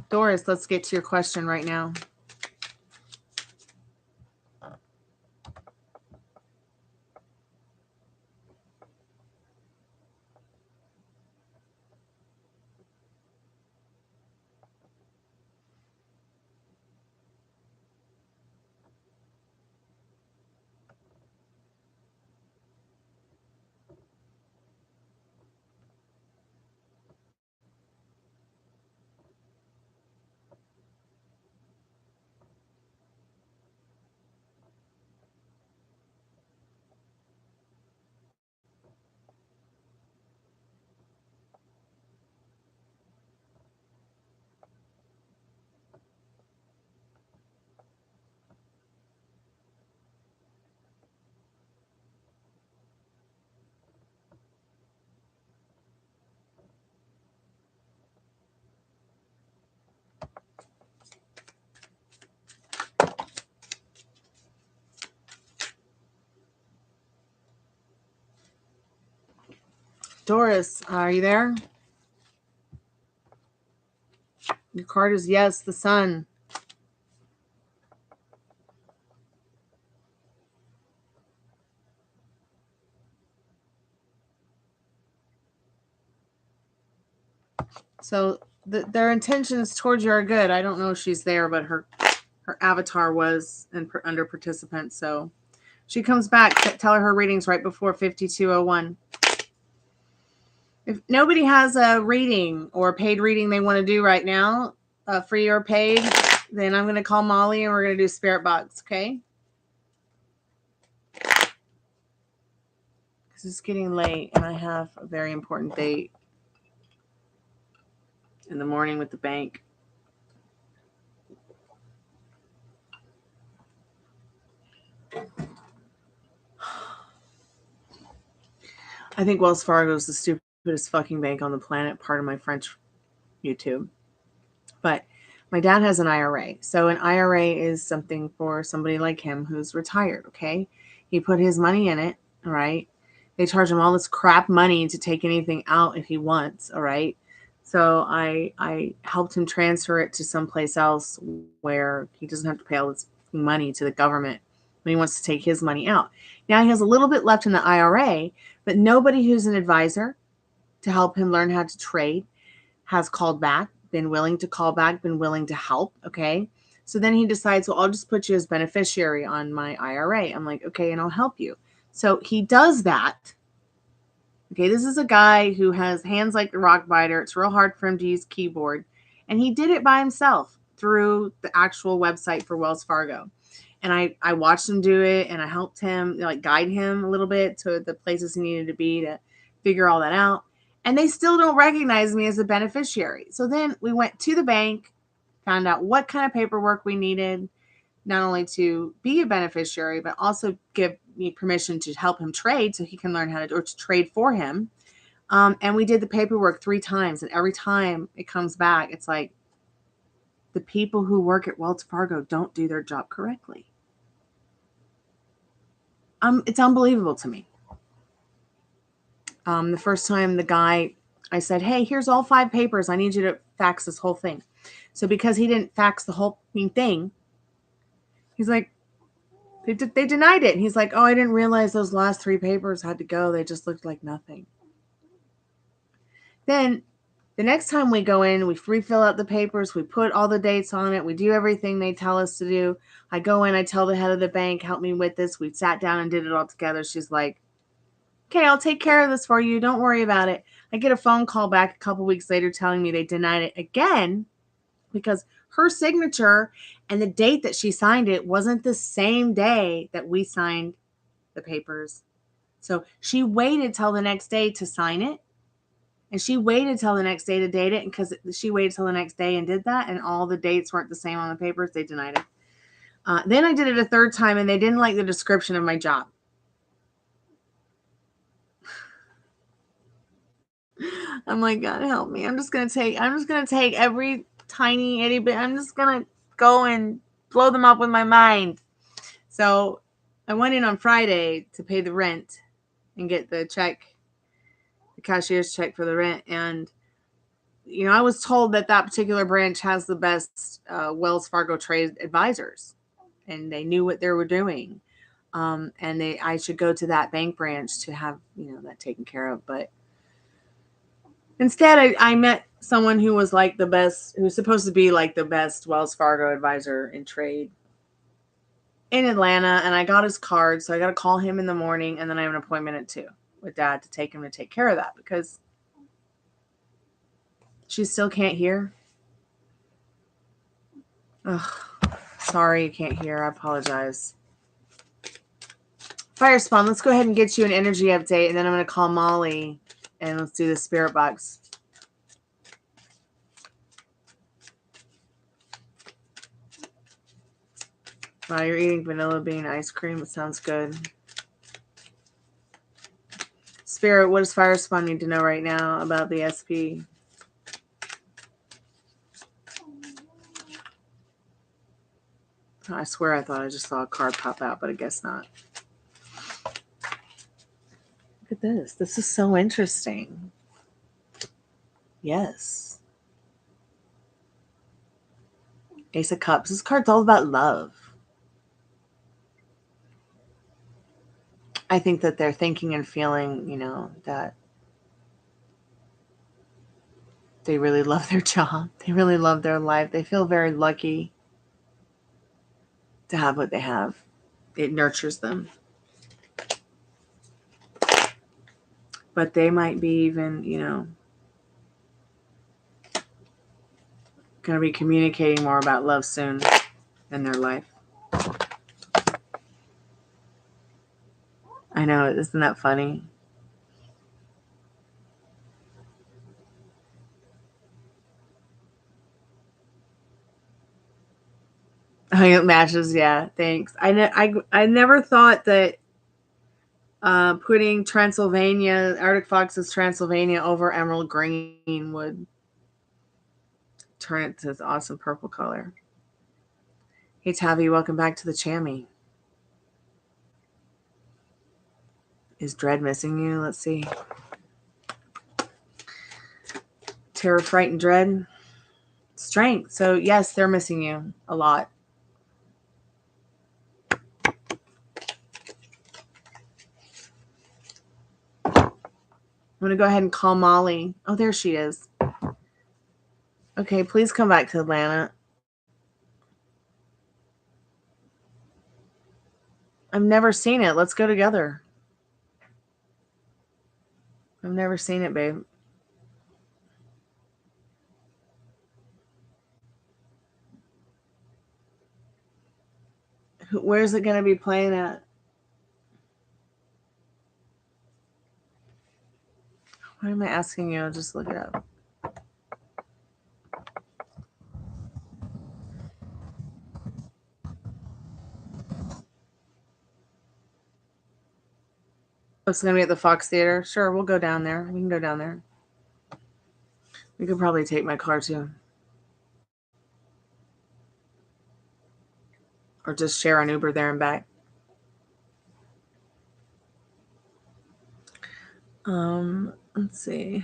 Doris, let's get to your question right now. Doris, are you there? Your card is yes, the sun. So their intentions towards you are good. I don't know if she's there, but her avatar was under participant. So she comes back. Tell her readings right before 5201. If nobody has a reading or a paid reading they want to do right now, free or paid, then I'm going to call Molly and we're going to do spirit box, okay? Because it's getting late and I have a very important date in the morning with the bank. I think Wells Fargo is the stupidest fucking bank on the planet, part of my French YouTube. But my dad has an IRA. So an IRA is something for somebody like him who's retired, okay? He put his money in it, all right? They charge him all this crap money to take anything out if he wants, all right? So I helped him transfer it to someplace else where he doesn't have to pay all this money to the government when he wants to take his money out. Now he has a little bit left in the IRA, but nobody who's an advisor to help him learn how to trade has called back, been willing to call back, been willing to help, okay? So then he decides, well, I'll just put you as beneficiary on my IRA. I'm like, okay, and I'll help you. So he does that. Okay, this is a guy who has hands like the rock biter. It's real hard for him to use keyboard. And he did it by himself through the actual website for Wells Fargo. And I watched him do it and I helped him, like guide him a little bit to the places he needed to be to figure all that out. And they still don't recognize me as a beneficiary. So then we went to the bank, found out what kind of paperwork we needed, not only to be a beneficiary, but also give me permission to help him trade so he can learn how to, or to trade for him. And we did the paperwork 3 times. And every time it comes back, it's like the people who work at Wells Fargo don't do their job correctly. It's unbelievable to me. The first time the guy, I said, hey, here's all 5 papers. I need you to fax this whole thing. So because he didn't fax the whole thing, he's like, they denied it. And he's like, oh, I didn't realize those last 3 papers had to go. They just looked like nothing. Then the next time we go in, we refill out the papers. We put all the dates on it. We do everything they tell us to do. I go in, I tell the head of the bank, help me with this. We sat down and did it all together. She's like, okay, I'll take care of this for you. Don't worry about it. I get a phone call back a couple weeks later telling me they denied it again because her signature and the date that she signed it wasn't the same day that we signed the papers. So she waited till the next day to sign it. And she waited till the next day to date it. And because she waited till the next day and did that, and all the dates weren't the same on the papers, they denied it. Then I did it a 3rd time, and they didn't like the description of my job. I'm like, God help me. I'm just gonna take every tiny itty bit. I'm just gonna go and blow them up with my mind. So I went in on Friday to pay the rent and get the check, the cashier's check for the rent. And you know, I was told that particular branch has the best Wells Fargo trade advisors, and they knew what they were doing. And I should go to that bank branch to have, you know, that taken care of. But instead, I met someone who was like the best, who's supposed to be like the best Wells Fargo advisor in trade in Atlanta. And I got his card. So I got to call him in the morning. And then I have an appointment at 2 with Dad to take him to take care of that because she still can't hear. Ugh, sorry you can't hear. I apologize. Fire Spawn, let's go ahead and get you an energy update. And then I'm going to call Molly and let's do the spirit box. Wow, you're eating vanilla bean ice cream. It sounds good. Spirit, what does Fire Spawn need to know right now about the SP? I swear I thought I just saw a card pop out, but I guess not. Look at this. This is so interesting. Yes. Ace of Cups. This card's all about love. I think that they're thinking and feeling, that they really love their job. They really love their life. They feel very lucky to have what they have. It nurtures them. But they might be even, going to be communicating more about love soon in their life. I know, isn't that funny? Oh, it matches, yeah. Thanks. I never thought that putting Transylvania, Arctic Fox's Transylvania over Emerald Green would turn it to this awesome purple color. Hey Tavi, welcome back to the Chammy. Is Dread missing you? Let's see. Terror, Fright, and Dread. Strength. So yes, they're missing you a lot. I'm going to go ahead and call Molly. Oh, there she is. Okay, please come back to Atlanta. I've never seen it. Let's go together. I've never seen it, babe. Where's it going to be playing at? Why am I asking you? I'll just look it up. It's going to be at the Fox Theater. Sure, we'll go down there. We can go down there. We could probably take my car too. Or just share an Uber there and back. Let's see.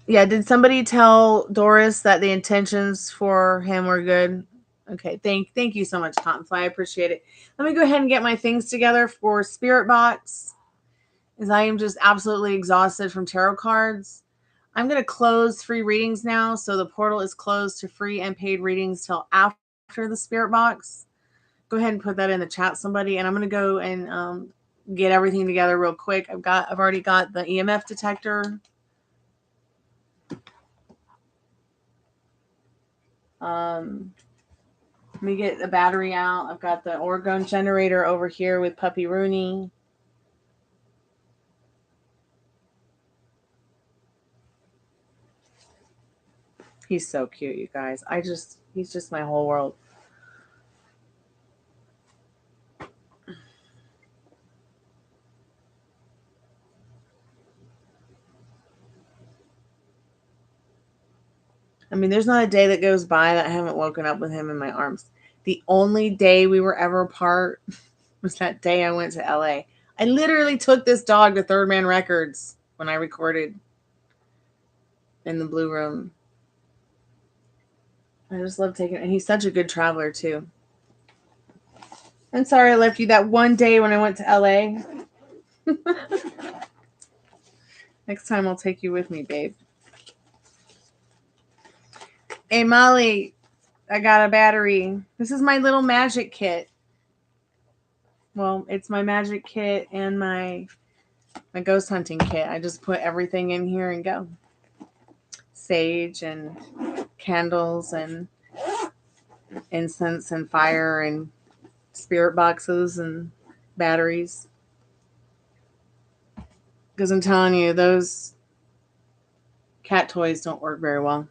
Yeah, did somebody tell Doris that the intentions for him were good? Okay, thank you so much, Cottonfly. I appreciate it. Let me go ahead and get my things together for Spirit Box, as I am just absolutely exhausted from tarot cards. I'm going to close free readings now, so the portal is closed to free and paid readings till after the Spirit Box. Go ahead and put that in the chat, somebody, and I'm going to go and get everything together real quick. I've already got the EMF detector. Let me get the battery out. I've got the orgone generator over here with Puppy Rooney. He's so cute, you guys. He's just my whole world. I mean, there's not a day that goes by that I haven't woken up with him in my arms. The only day we were ever apart was that day I went to LA. I literally took this dog to Third Man Records when I recorded in the Blue Room. I just love taking it. And he's such a good traveler, too. I'm sorry I left you that one day when I went to LA. Next time I'll take you with me, babe. Hey, Molly, I got a battery. This is my little magic kit. Well, it's my magic kit and my ghost hunting kit. I just put everything in here and go. Sage and candles and incense and fire and spirit boxes and batteries. Because I'm telling you, those cat toys don't work very well.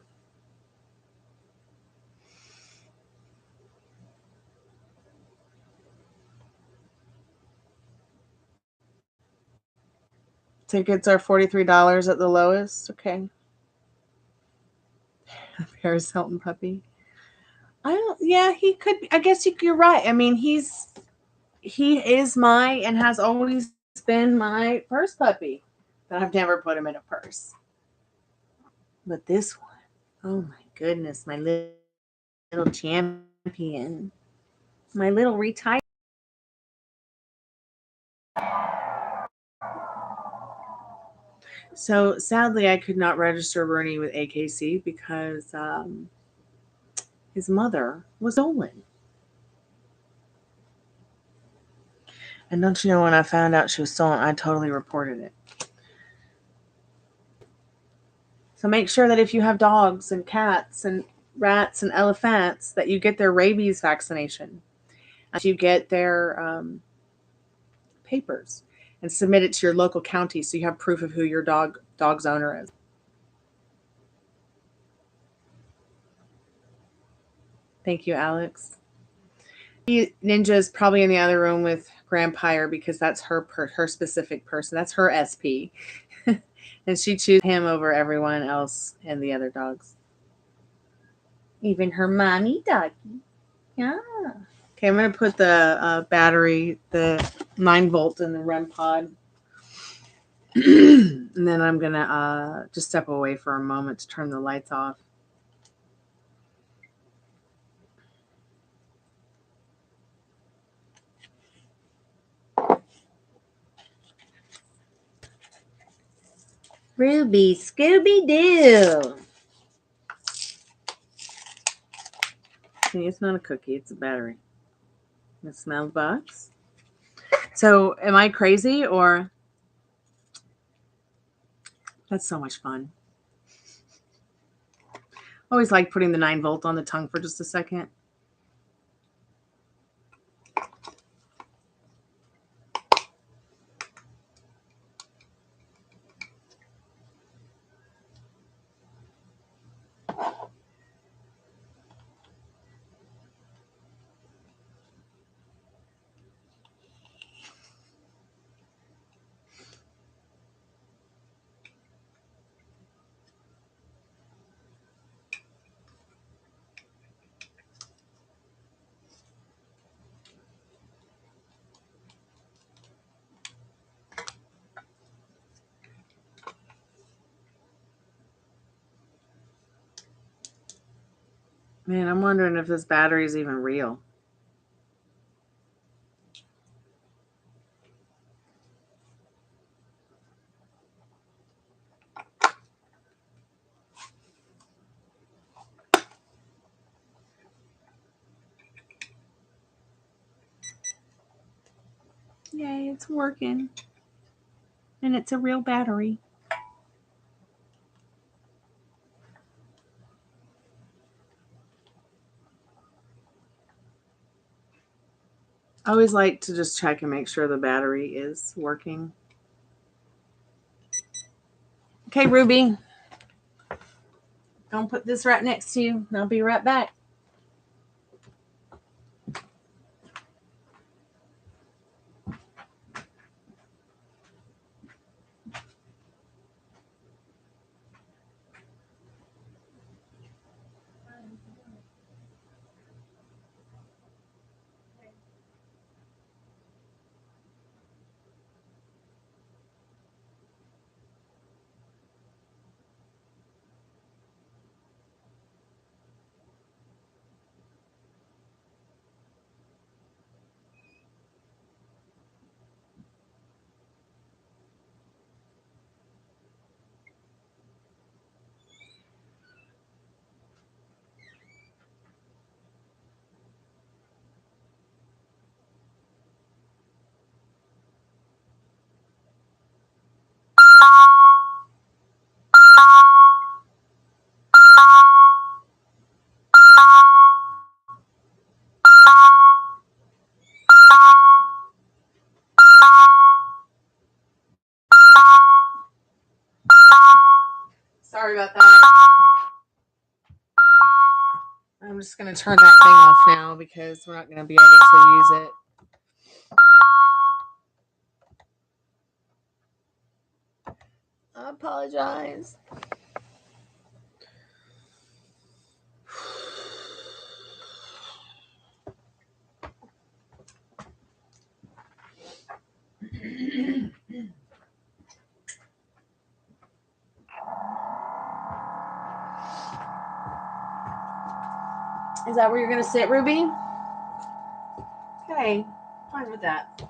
Tickets are $43 at the lowest. Okay. Paris Hilton puppy. Yeah, he could. I guess you're right. I mean, he is my and has always been my purse puppy, but I've never put him in a purse. But this one, oh my goodness, my little champion, my little retired. So sadly, I could not register Bernie with AKC because his mother was stolen. And don't you know, when I found out she was stolen, I totally reported it. So make sure that if you have dogs and cats and rats and elephants, that you get their rabies vaccination, and you get their papers, and submit it to your local county so you have proof of who your dog's owner is. Thank you, Alex. Ninja is probably in the other room with Grandpire because that's her specific person. That's her SP. And she chooses him over everyone else and the other dogs. Even her mommy doggy. Yeah. Okay, I'm going to put the battery, the 9-volt in the REM pod. And then I'm going to just step away for a moment to turn the lights off. Ruby Scooby-Doo. See, it's not a cookie, it's a battery. It smells box. So am I crazy or... That's so much fun. Always like putting the 9-volt on the tongue for just a second. Man, I'm wondering if this battery is even real. Yay, it's working. And it's a real battery. I always like to just check and make sure the battery is working. Okay, Ruby. Don't put this right next to you. I'll be right back. Sorry about that. I'm just going to turn that thing off now because we're not going to be able to use it. I apologize. Is that where you're going to sit, Ruby? Okay, fine with that.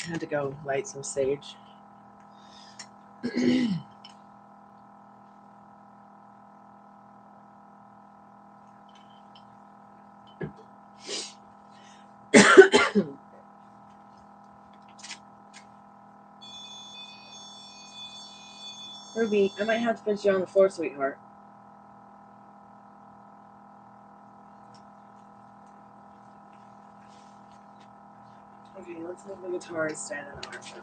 I had to go light some sage. Ruby, I might have to put you on the floor, sweetheart. Okay, let's move the guitar and stand in the armchair.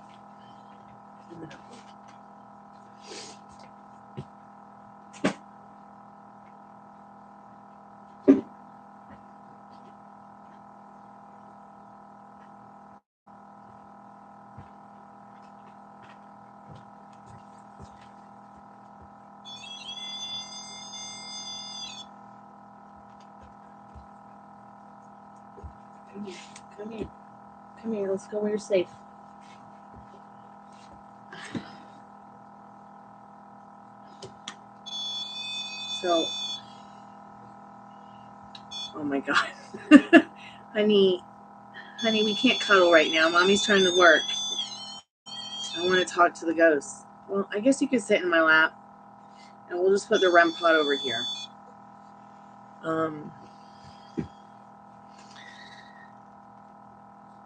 Come here, come here. Come here, let's go where you're safe. So, oh my God. honey, we can't cuddle right now. Mommy's trying to work. I want to talk to the ghosts. Well, I guess you could sit in my lap, and we'll just put the REM pod over here.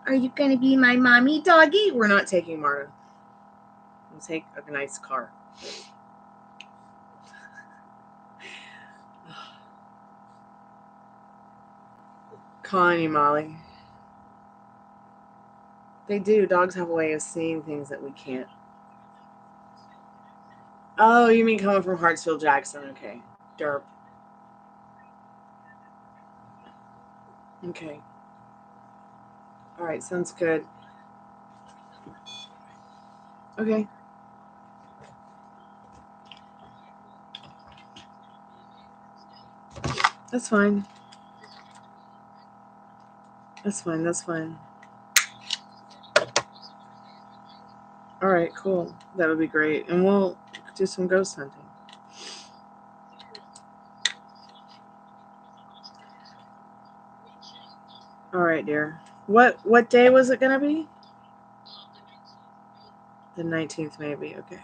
Are you going to be my mommy doggy? We're not taking Marta. We'll take a nice car. Connie, Molly. They do. Dogs have a way of seeing things that we can't. Oh, you mean coming from Hartsfield Jackson? Okay. Derp. Okay. All right, sounds good. Okay. That's fine. That's fine. That's fine. All right, cool. That would be great. And we'll do some ghost hunting. All right, dear. What day was it going to be? The 19th, maybe. Okay.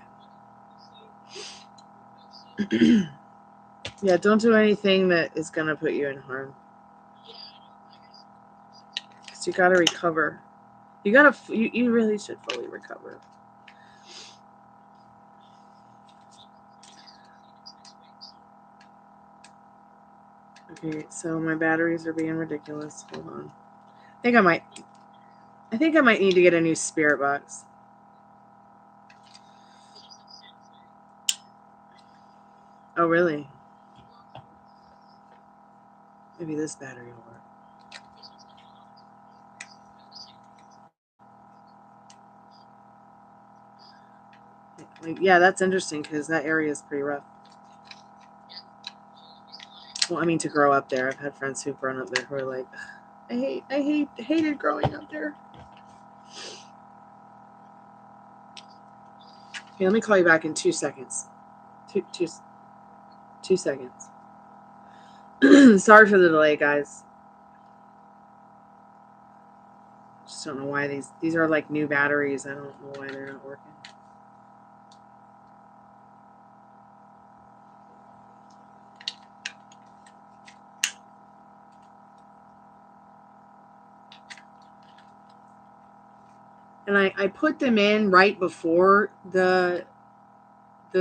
Yeah, don't do anything that is going to put you in harm. Because you got to recover. You really should fully recover. Okay, so my batteries are being ridiculous. Hold on. I think I might need to get a new spirit box. Oh, really? Maybe this battery will work. Yeah, that's interesting because that area is pretty rough. Well, I mean, to grow up there. I've had friends who've grown up there who are like, I hated growing up there. Okay, let me call you back in 2 seconds. Two seconds. Sorry for the delay, guys. Just don't know why these are like new batteries. I don't know why they're not working. And I put them in right before the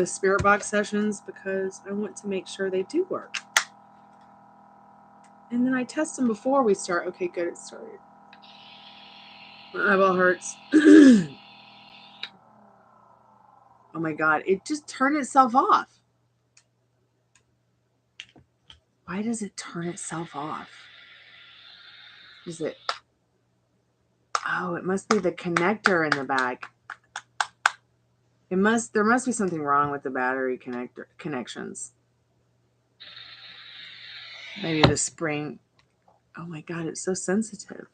spirit box sessions because I want to make sure they do work. And then I test them before we start. Okay, good, it started. My eyeball hurts. Oh my God, it just turned itself off. Why does it turn itself off? Is it? Oh, it must be the connector in the back. There must be something wrong with the battery connections. Maybe the spring. Oh my God, it's so sensitive.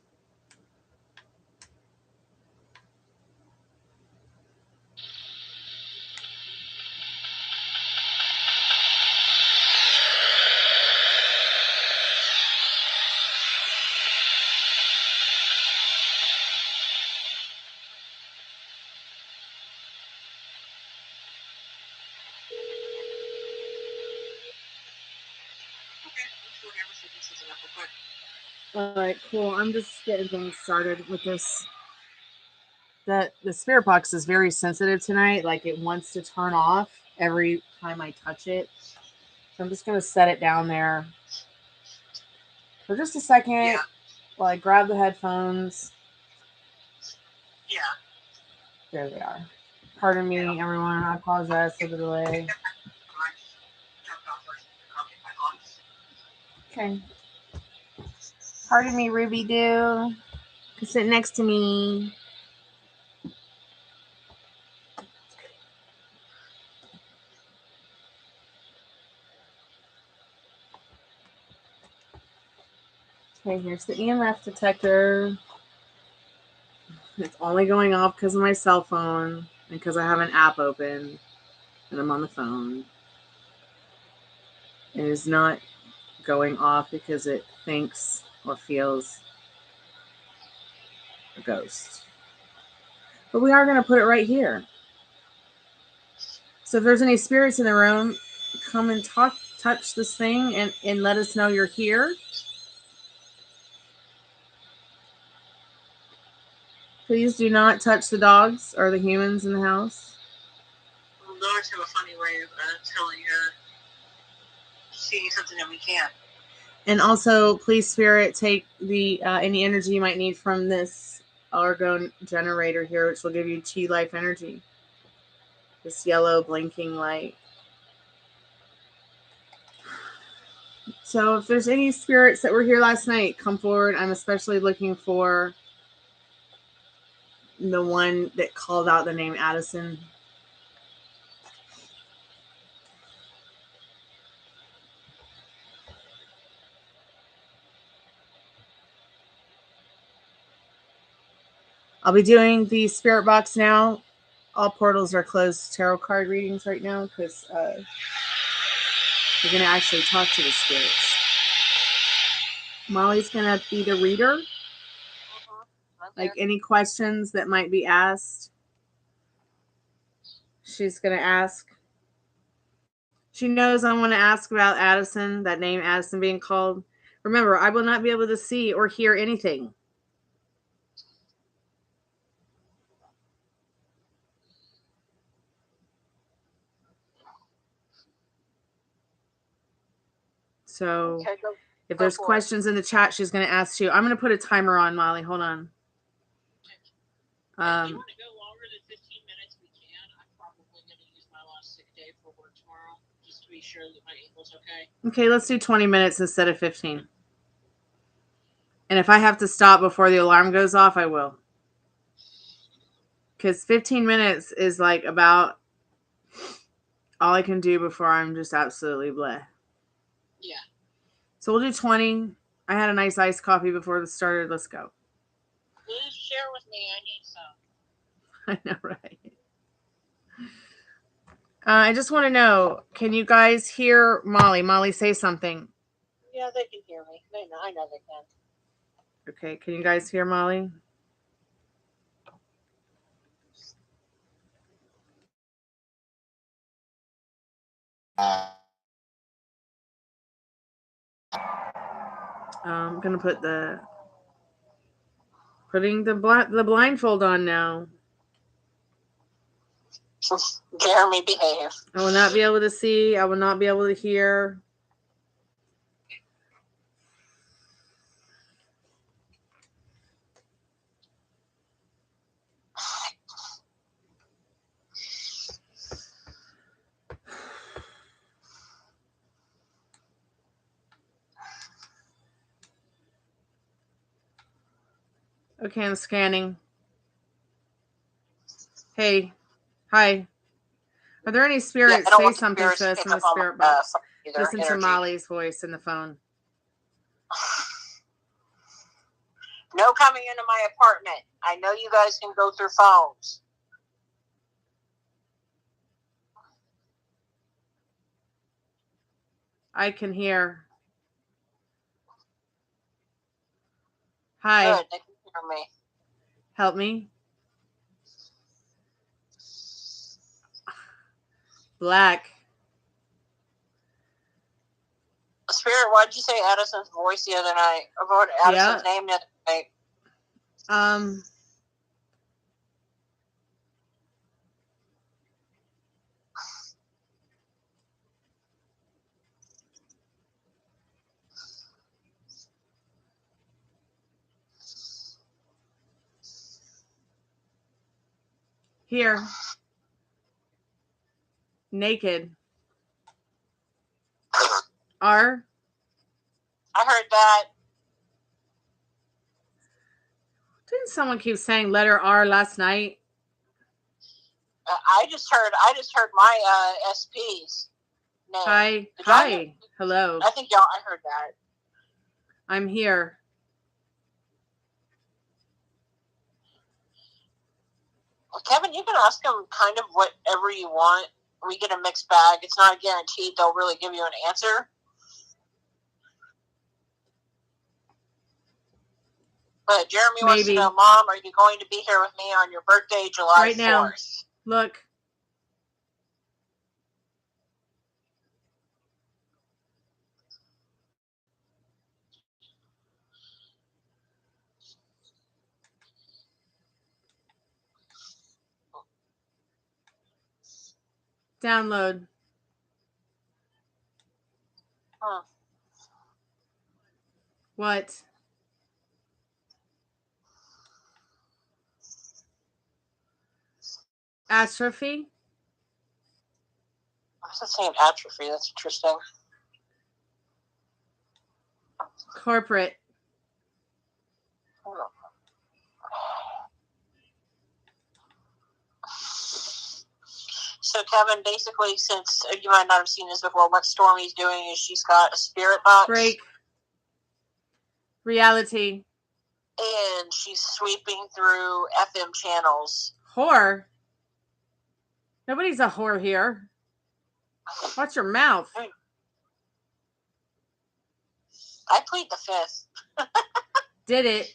All right, cool. I'm just getting things started with this. The spirit box is very sensitive tonight. Like it wants to turn off every time I touch it. So I'm just gonna set it down there for just a second while I grab the headphones. Yeah. There they are. Pardon me, everyone. I apologize for the delay. Okay. Pardon me, Ruby Doo. Sit next to me. Okay, here's the EMF detector. It's only going off because of my cell phone and because I have an app open and I'm on the phone. It is not going off because it thinks or feels a ghost. But we are going to put it right here. So if there's any spirits in the room, come and touch this thing and let us know you're here. Please do not touch the dogs or the humans in the house. Well, dogs have a funny way of telling seeing something that we can't. And also, please, Spirit, take the any energy you might need from this argon generator here, which will give you chi life energy. This yellow blinking light. So if there's any spirits that were here last night, come forward. I'm especially looking for the one that called out the name Addison. I'll be doing the spirit box now. All portals are closed to tarot card readings right now because we're going to actually talk to the spirits. Molly's going to be the reader. Like any questions that might be asked, she's going to ask. She knows I want to ask about Addison, that name Addison being called. Remember, I will not be able to see or hear anything. So if there's questions in the chat, she's going to ask you. I'm going to put a timer on, Molly. Hold on. If you want to go longer than 15 minutes, we can. I'm probably going to use my last sick day for work tomorrow, just to be sure that my ankle's okay. Okay, let's do 20 minutes instead of 15. And if I have to stop before the alarm goes off, I will. Because 15 minutes is like about all I can do before I'm just absolutely bleh. Yeah. So we'll do 20. I had a nice iced coffee before this started. Let's go. Please share with me. I need some. I know, right? I just want to know, can you guys hear Molly? Molly, say something. Yeah, they can hear me. I know they can. Okay, can you guys hear Molly? I'm going to put the Putting the blindfold on now. Jeremy, behave. I will not be able to see. I will not be able to hear. Okay, I'm scanning. Hey. Hi. Are there any spirits? Say something to us in the spirit box. Listen to Molly's voice in the phone. No coming into my apartment. I know you guys can go through phones. I can hear. Hi. Good, they can hear me. Help me. Black. Spirit, why did you say Addison's voice the other night? Or Addison's name the other night? Here. Naked. R. I heard that. Didn't someone keep saying letter R last night? I just heard my SP's name. Hi. Hello. I think I heard that. I'm here. Well, Kevin, you can ask them kind of whatever you want. We get a mixed bag. It's not guaranteed they'll really give you an answer. But Jeremy wants to know, Mom, are you going to be here with me on your birthday, July 4th? Now. Look. Download. What? Atrophy? I was saying atrophy. That's interesting. Corporate. So, Kevin, basically, since you might not have seen this before, what Stormy's doing is she's got a spirit box. Break. Reality. And she's sweeping through FM channels. Whore? Nobody's a whore here. Watch your mouth. I plead the fifth. Did it.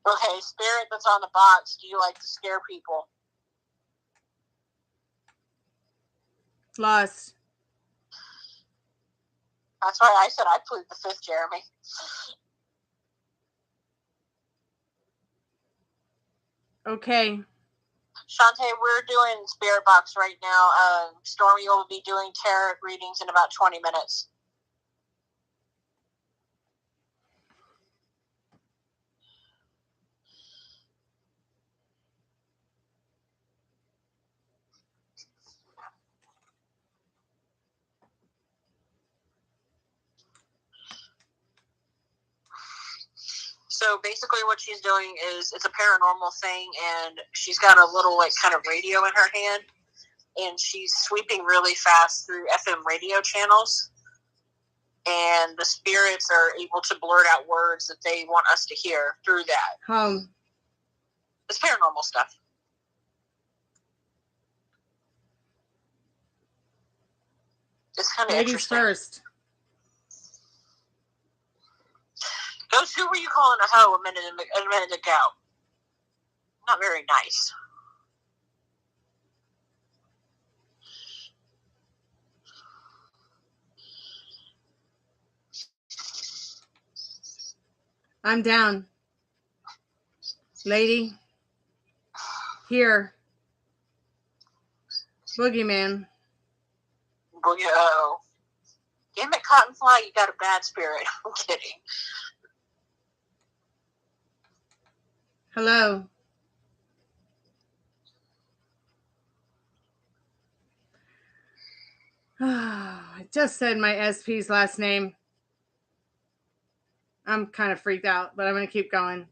Okay, spirit that's on the box. Do you like to scare people? Lost. That's why I said I plead the fifth, Jeremy. Okay. Shantae, we're doing spirit box right now. Stormy will be doing tarot readings in about 20 minutes. So basically what she's doing is it's a paranormal thing, and she's got a little kind of radio in her hand, and she's sweeping really fast through FM radio channels, and the spirits are able to blurt out words that they want us to hear through that. It's paranormal stuff. It's kind of interesting. Ladies first. Ghost, who were you calling a hoe a minute ago? Not very nice. I'm down. Lady. Here. Boogeyman. Oh. Damn it, Cottonfly, you got a bad spirit. I'm kidding. Hello. I just said my SP's last name. I'm kind of freaked out, but I'm going to keep going.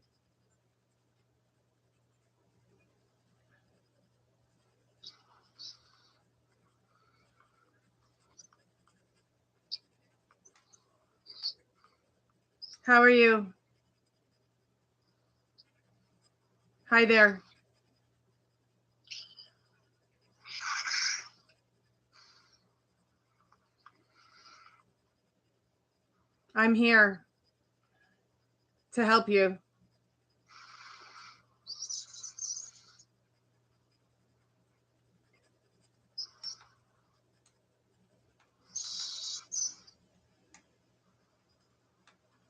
How are you? Hi there. I'm here to help you.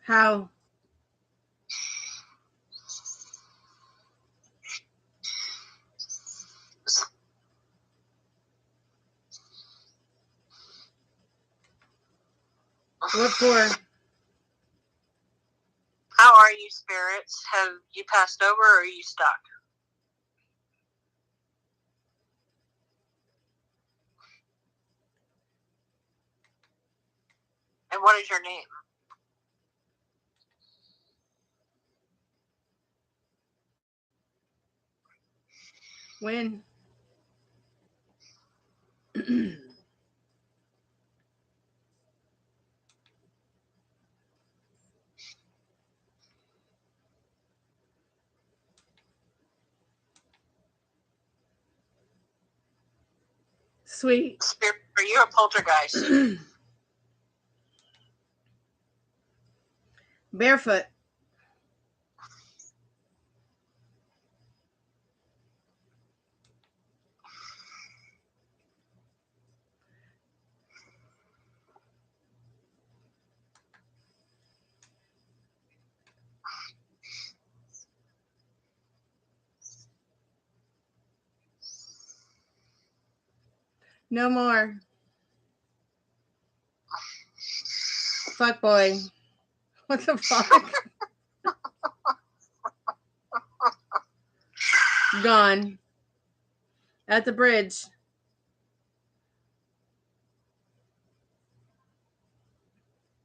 How? What for? How are you, spirits? Have you passed over or are you stuck? And what is your name? When? Sweet. Spirit, are you a poltergeist? Barefoot. No more. Fuck boy. What the fuck? Gone. At the bridge.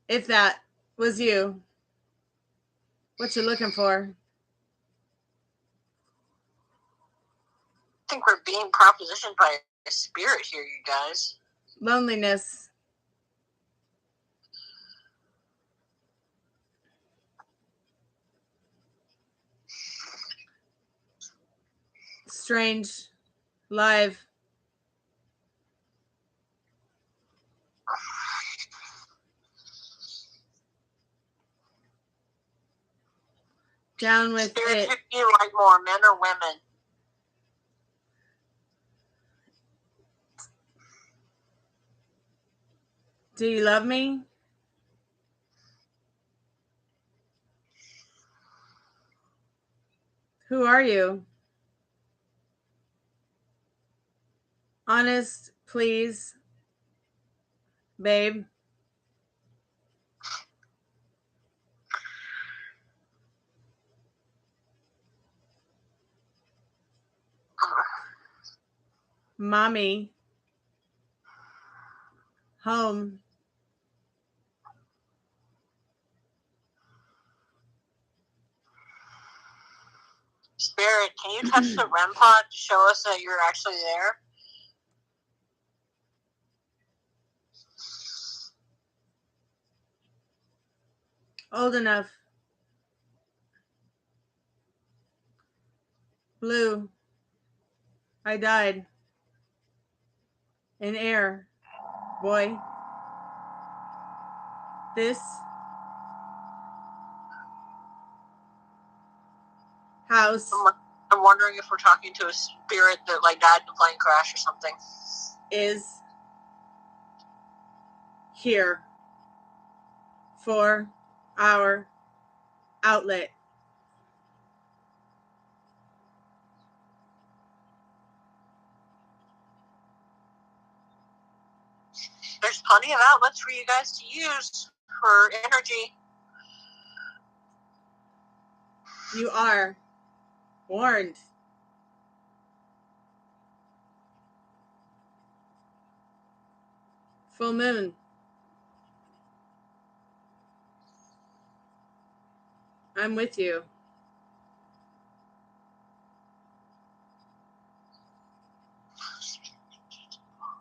If that was you. What you looking for? I think we're being propositioned by a spirit here, you guys. Loneliness. Strange. Live. Down with Spirit, it. who do you like more, men or women? Do you love me? Who are you? Honest, please. Babe. Mommy. Home. Spirit, can you touch the REM pod to show us that you're actually there? Old enough. Blue. I died. In air. Boy. This House. I'm wondering if we're talking to a spirit that like died in a plane crash or something. Is here for our outlet. There's plenty of outlets for you guys to use for energy. You are warned. Full moon. I'm with you.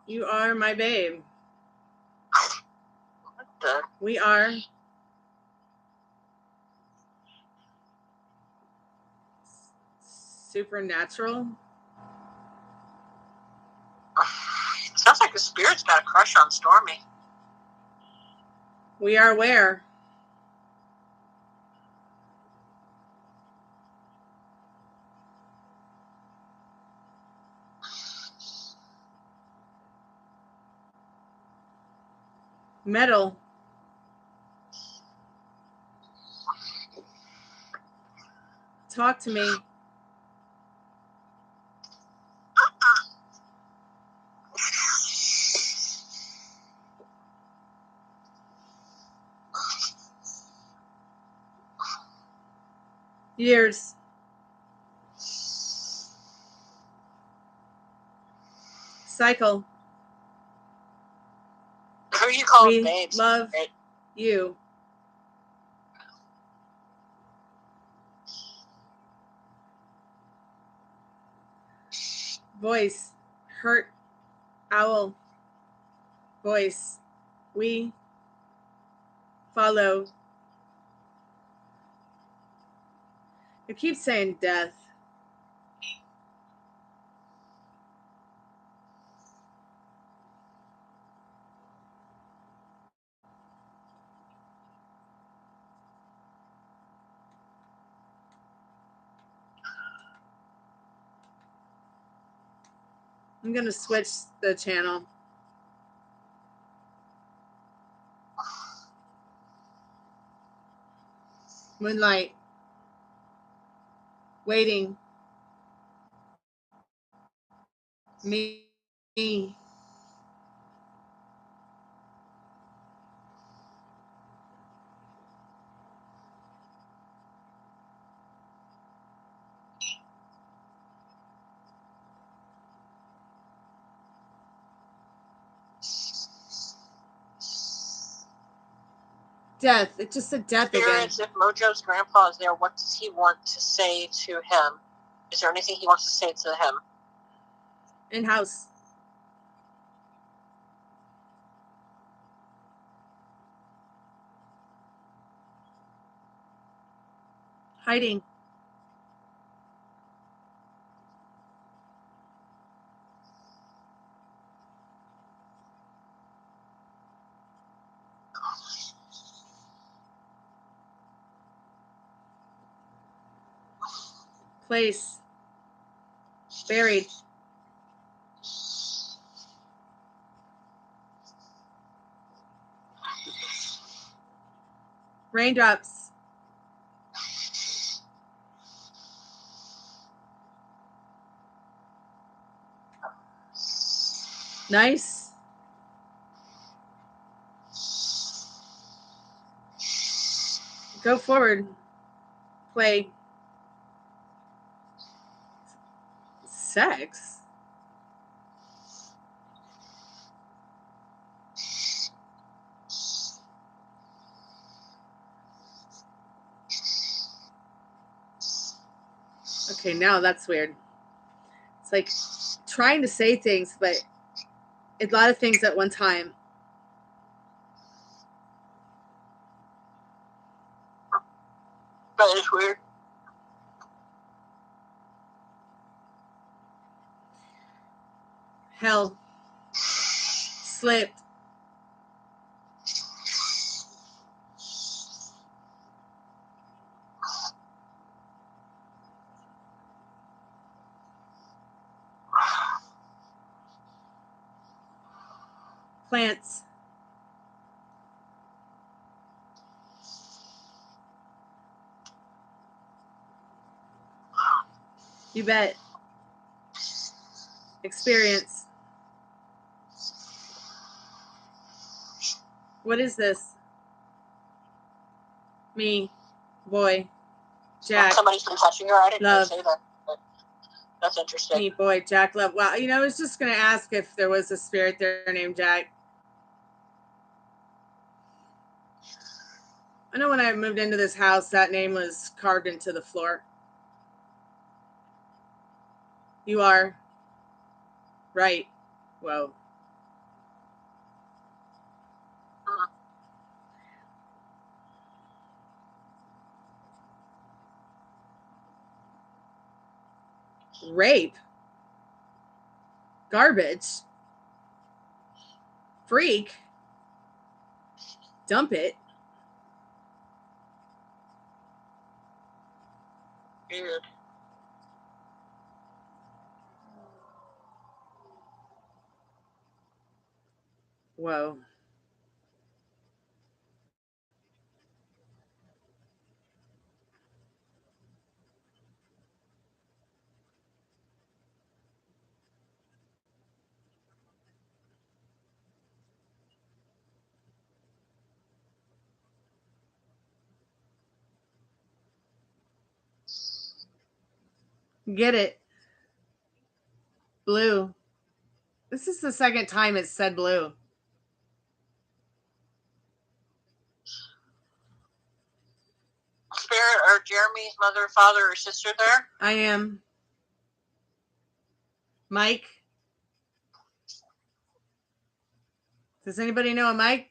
You are my babe. What the? We are supernatural. Sounds like the spirit's got a crush on Stormy. We are where? Metal. Talk to me. Years. Cycle. Who are you calling We babes? love you. Voice. Hurt. Owl. Voice. We follow. It keeps saying death. I'm going to switch the channel. Moonlight. Waiting. Me. Death. It just said death Spirits, again. if Mojo's grandpa is there, what does he want to say to him? Is there anything he wants to say to him? In house. Hiding. Place. Buried. Raindrops. Nice. Go forward. Play. Sex. Okay, now that's weird. It's like trying to say things, but a lot of things at one time. That is weird. Hell. Slipped. Plants. You bet. Experience. What is this? Me. Boy. Jack. Somebody's been touching her. I didn't Love. say that. But that's interesting. Me, boy, Jack, love. Wow. You know, I was just going to ask if there was a spirit there named Jack. I know when I moved into this house, that name was carved into the floor. You are right. Whoa. Rape. Garbage. Freak. Dump it. Weird. Whoa. Get it. Blue. This is the second time it's said blue. Spirit, are Jeremy's mother, father, or sister there? I am. Mike. Does anybody know a Mike?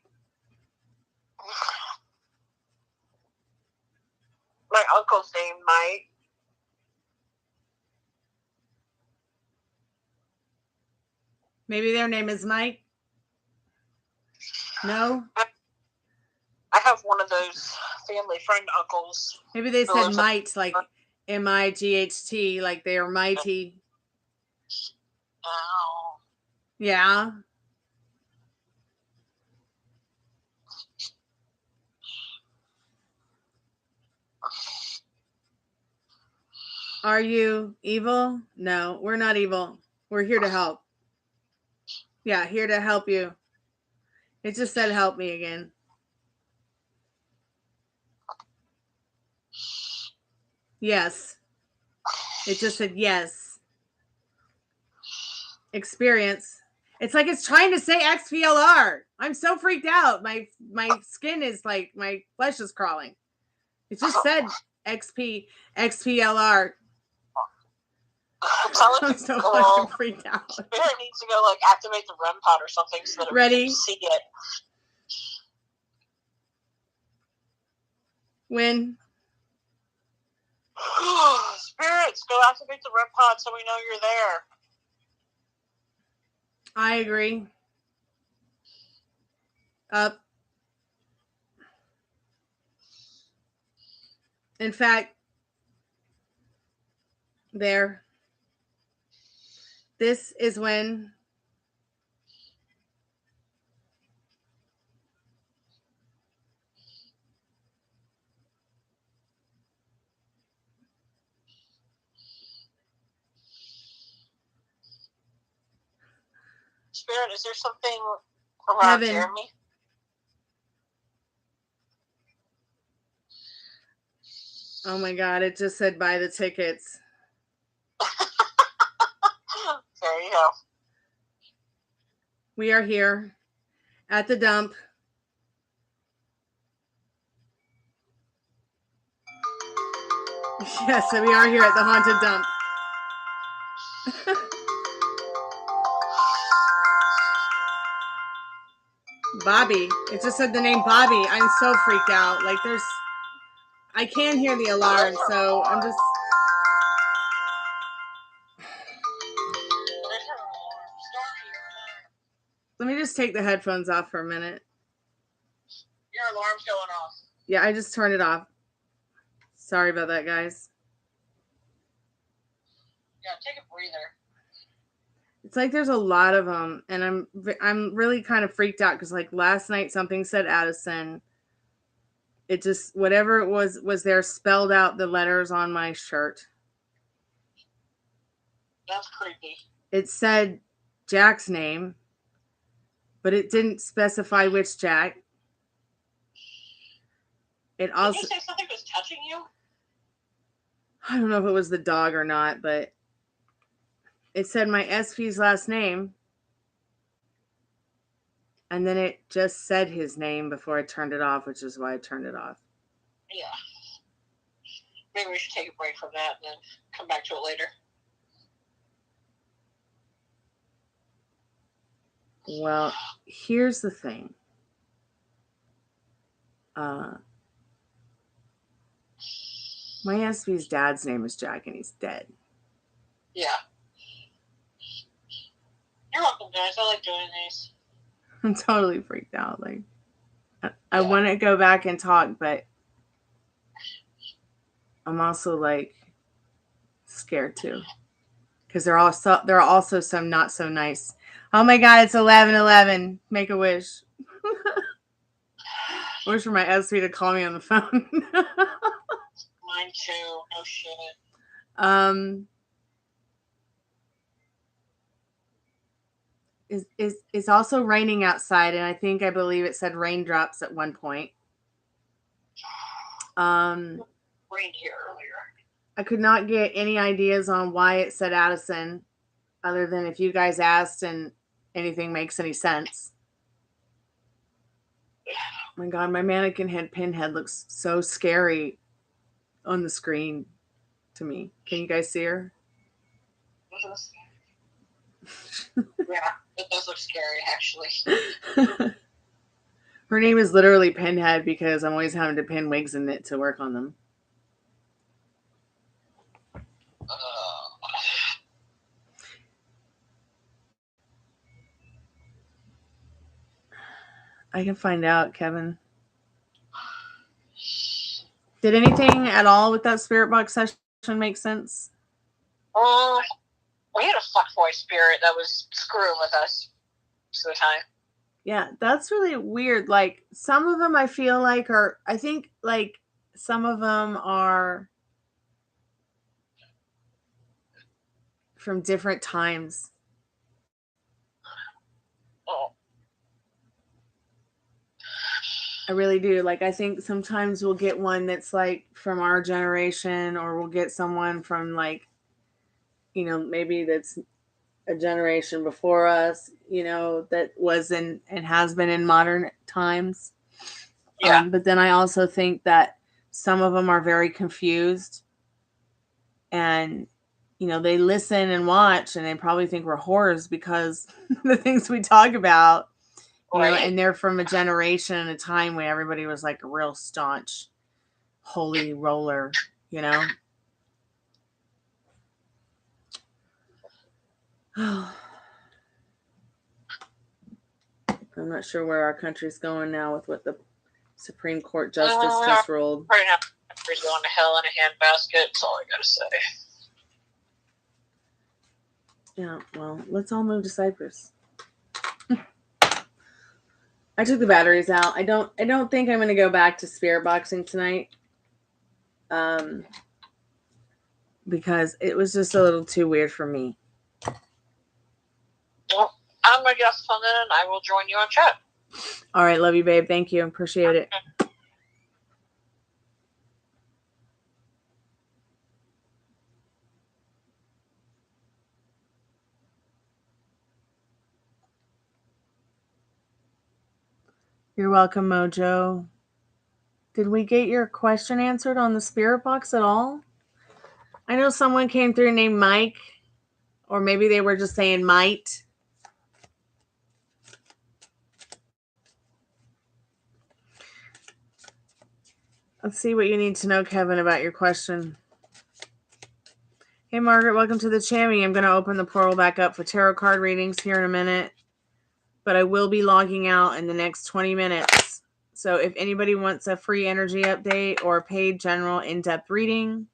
My uncle's name, Mike. Maybe their name is Mike? No? I have one of those family friend uncles. Maybe they said might, like M-I-G-H-T, like they are mighty. Oh. Yeah. Are you evil? No, we're not evil. We're here to help. Yeah, here to help you. It just said help me again. Yes. It just said yes. Experience. It's like it's trying to say XPLR. I'm so freaked out. My skin is like, my flesh is crawling. It just said XPLR. I'm so fucking freaked out. Spirit needs to go like activate the REM pod or something so that we can see it. When? Spirits, go activate the REM pod so we know you're there. I agree. Up. In fact, there. This is when Spirit, is there something around Jeremy? Oh my God, it just said buy the tickets. There you go. We are here at the dump. Yes, so we are here at the haunted dump. Bobby. It just said the name Bobby. I'm so freaked out. Like I can't hear the alarm, so I'm just. Let me just take the headphones off for a minute. Your alarm's going off. Yeah, I just turned it off. Sorry about that, guys. Yeah, take a breather. It's like there's a lot of them, and I'm really kind of freaked out because like last night something said Addison. It just whatever it was there spelled out the letters on my shirt. That's creepy. It said Jack's name, but it didn't specify which Jack. It also. Did you say something was touching you? I don't know if it was the dog or not, but it said my SP's last name. And then it just said his name before I turned it off, which is why I turned it off. Yeah. Maybe we should take a break from that and then come back to it later. Well, here's the thing. My SP's dad's name is Jack, and he's dead. Yeah. You're welcome, guys. I like doing these. I'm totally freaked out. Like, I want to go back and talk, but I'm also like scared too, because there are also some not so nice. Oh my God, it's 11:11. Make a wish. Wish for my SP to call me on the phone. Mine too. No shit. It's also raining outside, and I believe it said raindrops at one point. Rained here earlier. I could not get any ideas on why it said Addison, other than if you guys asked and anything makes any sense. Oh my God, my mannequin head pinhead looks so scary on the screen to me. Can you guys see her? Yeah, it does look scary, actually. Her name is literally Pinhead because I'm always having to pin wigs and knit to work on them. I can find out, Kevin. Did anything at all with that spirit box session make sense? We had a fuckboy spirit that was screwing with us most of the time. Yeah, that's really weird. Like, some of them I feel like are, I think, like, some of them are from different times. Oh. I really do. Like, I think sometimes we'll get one that's, like, from our generation, or we'll get someone from, like, you know, maybe that's a generation before us, you know, that was in and has been in modern times. Yeah. But then I also think that some of them are very confused, and, you know, they listen and watch and they probably think we're whores because the things we talk about, you know, and they're from a generation and a time when everybody was like a real staunch, holy roller, you know? I'm not sure where our country's going now with what the Supreme Court justice just ruled. Right now, everybody's going to hell in a handbasket. That's all I gotta say. Yeah, well, let's all move to Cyprus. I took the batteries out. I don't think I'm gonna go back to spirit boxing tonight. Because it was just a little too weird for me. Well, I'm gonna get off the phone then, and I will join you on chat. All right, love you, babe. Thank you. Appreciate it. You're welcome, Mojo. Did we get your question answered on the spirit box at all? I know someone came through named Mike, or maybe they were just saying might. Let's see what you need to know, Kevin, about your question. Hey, Margaret, welcome to the Chammy. I'm going to open the portal back up for tarot card readings here in a minute, but I will be logging out in the next 20 minutes. So if anybody wants a free energy update or paid general in-depth reading,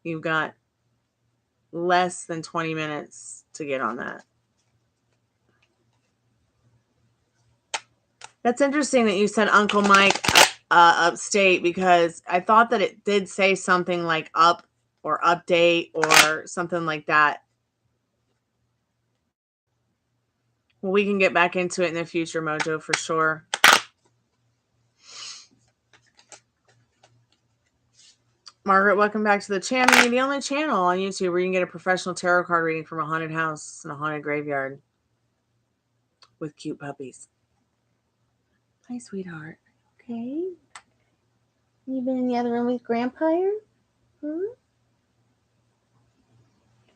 you've got less than 20 minutes to get on that. That's interesting that you said Uncle Mike upstate, because I thought that it did say something like up or update or something like that. Well, we can get back into it in the future, Mojo, for sure. Margaret, welcome back to the channel. The only channel on YouTube where you can get a professional tarot card reading from a haunted house and a haunted graveyard with cute puppies. Hi, sweetheart. Okay. You been in the other room with Grandpa? Huh?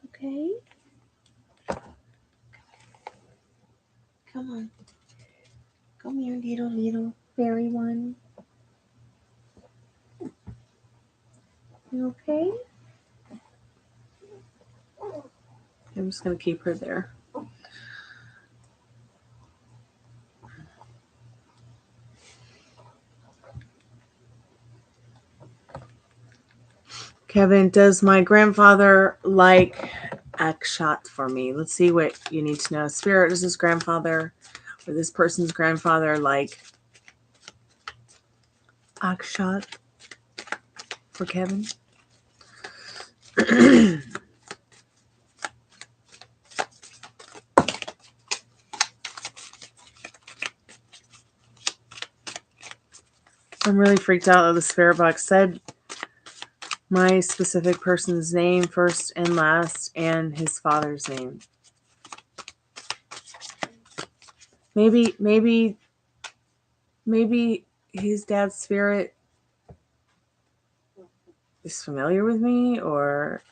Okay. Come on. Come here, little fairy one. You okay? I'm just going to keep her there. Kevin, does my grandfather like Akshat for me? Let's see what you need to know. Spirit, does his grandfather or this person's grandfather like Akshat for Kevin? I'm really freaked out that the spirit box said my specific person's name first and last and his father's name. Maybe his dad's spirit is familiar with me, or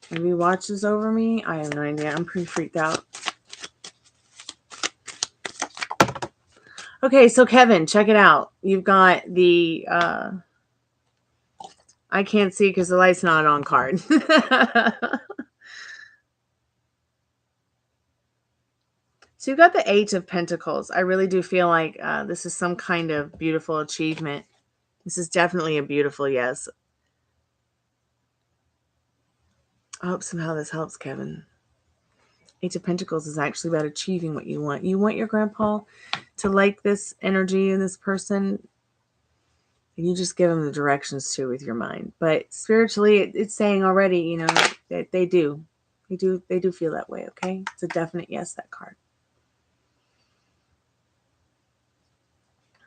maybe watches over me. I have no idea. I'm pretty freaked out. Okay, so Kevin, check it out. You've got the I can't see because the light's not on card. So you've got the Eight of Pentacles. I really do feel like this is some kind of beautiful achievement. This is definitely a beautiful yes. I hope somehow this helps, Kevin. Eight of Pentacles is actually about achieving what you want. You want your grandpa to like this energy and this person, and you just give them the directions too with your mind. But spiritually, it's saying already, you know, that they do feel that way. Okay, it's a definite yes, that card.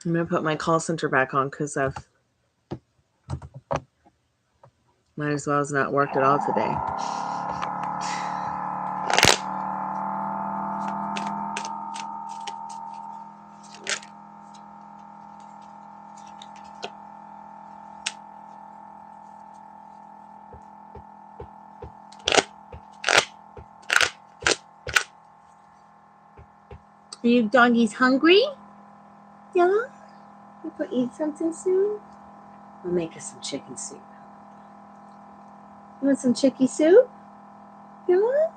I'm gonna put my call center back on because I've might as well has not worked at all today. Are you doggies hungry? Yeah? You could eat something soon? I'll make us some chicken soup. You want some chicken soup? You want?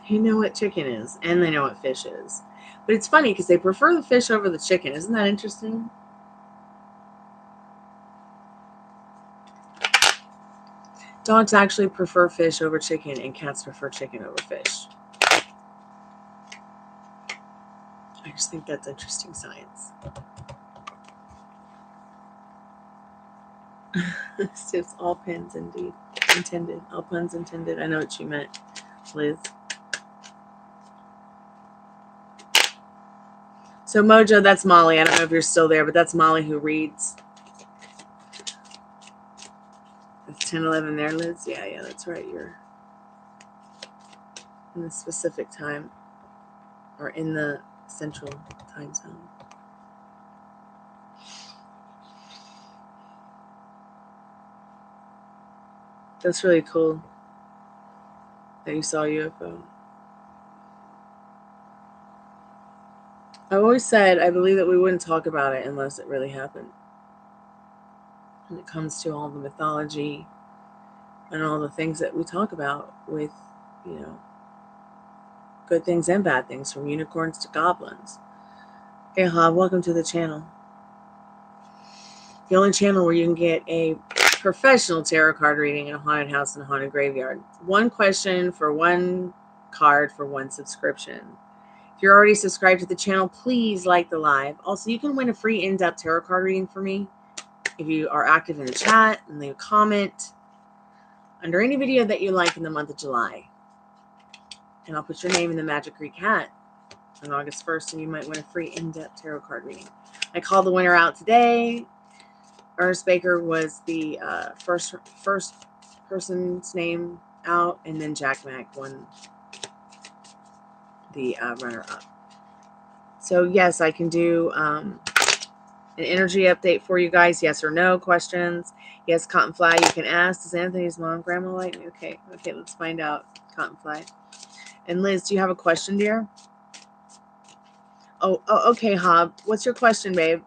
They know what chicken is, and they know what fish is. But it's funny because they prefer the fish over the chicken. Isn't that interesting? Dogs actually prefer fish over chicken, and cats prefer chicken over fish. I just think that's interesting science. It's just all puns indeed. Intended. All puns intended. I know what you meant, Liz. So Mojo, that's Molly. I don't know if you're still there, but that's Molly who reads. It's 10:11 there, Liz. Yeah, that's right. You're in the specific time, or in the central time zone. That's really cool that you saw a UFO. I always said I believe that we wouldn't talk about it unless it really happened. When it comes to all the mythology and all the things that we talk about with, you know, good things and bad things, from unicorns to goblins. Hey, Hob, welcome to the channel. The only channel where you can get a professional tarot card reading in a haunted house and a haunted graveyard. One question for one card for one subscription. If you're already subscribed to the channel, please like the live. Also, you can win a free in-depth tarot card reading for me if you are active in the chat and leave a comment under any video that you like in the month of July. And I'll put your name in the Magic Creek hat on August 1st, and you might win a free in-depth tarot card reading. I called the winner out today. Ernest Baker was the first person's name out, and then Jack Mack won the runner-up. So yes, I can do an energy update for you guys. Yes or no questions. Yes, Cottonfly, you can ask. Does Anthony's mom, grandma like me? Okay, let's find out. Cottonfly. And Liz, do you have a question, dear? Oh, okay, Hob. What's your question, babe?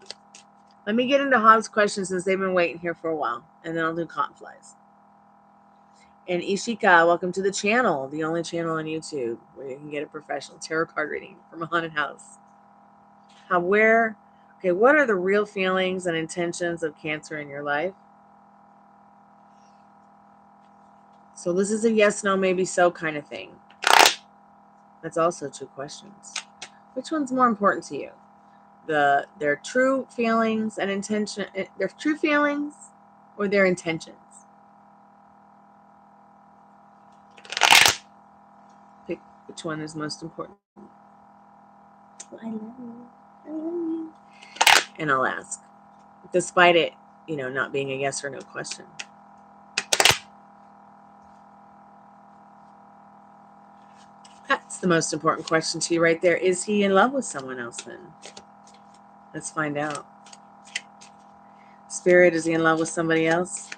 Let me get into Hob's questions since they've been waiting here for a while, and then I'll do Cottonflies. And Ishika, welcome to the channel, the only channel on YouTube where you can get a professional tarot card reading from a haunted house. What are the real feelings and intentions of Cancer in your life? So this is a yes, no, maybe so kind of thing. That's also 2 questions. Which one's more important to you? Their true feelings and intention, their true feelings or their intentions? Pick which one is most important. I love you. I love you. And I'll ask, despite it, not being a yes or no question. That's the most important question to you right there. Is he in love with someone else then? Let's find out. Spirit, is he in love with somebody else?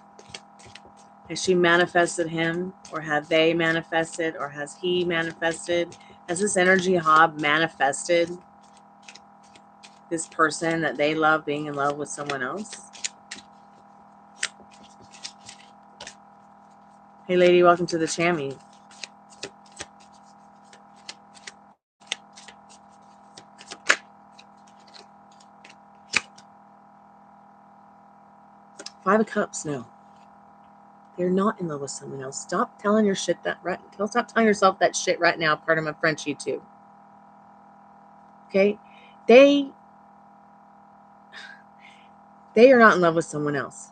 Has she manifested him, or have they manifested, or has he manifested? Has this energy Hob manifested this person that they love being in love with someone else? Hey lady, welcome to the Chammy. Five of Cups, no. They're not in love with someone else. Stop telling your shit stop telling yourself that shit right now, part of my French YouTube. Okay? They are not in love with someone else.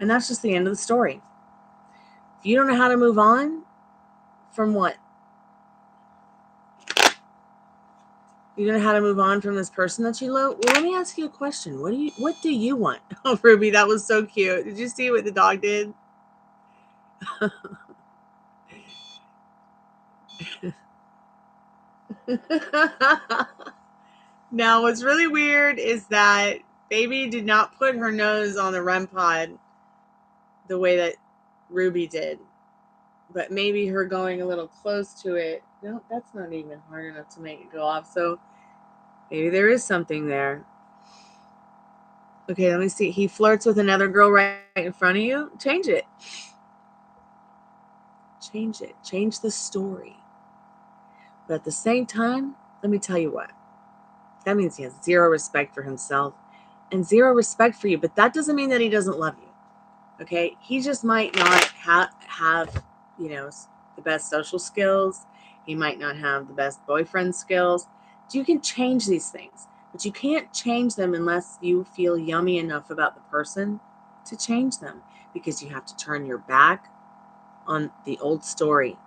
And that's just the end of the story. If you don't know how to move on from what? You don't know how to move on from this person that you love? Well, let me ask you a question. What do you want? Oh, Ruby, that was so cute. Did you see what the dog did? Now, what's really weird is that Baby did not put her nose on the REM pod the way that Ruby did. But maybe her going a little close to it. No, that's not even hard enough to make it go off. So maybe there is something there. Okay, let me see. He flirts with another girl right in front of you. Change it. Change it. Change the story. But at the same time, let me tell you what. That means he has 0 respect for himself and 0 respect for you. But that doesn't mean that he doesn't love you. Okay? He just might not have the best social skills. He might not have the best boyfriend skills. You can change these things. But you can't change them unless you feel yummy enough about the person to change them. Because you have to turn your back on the old story.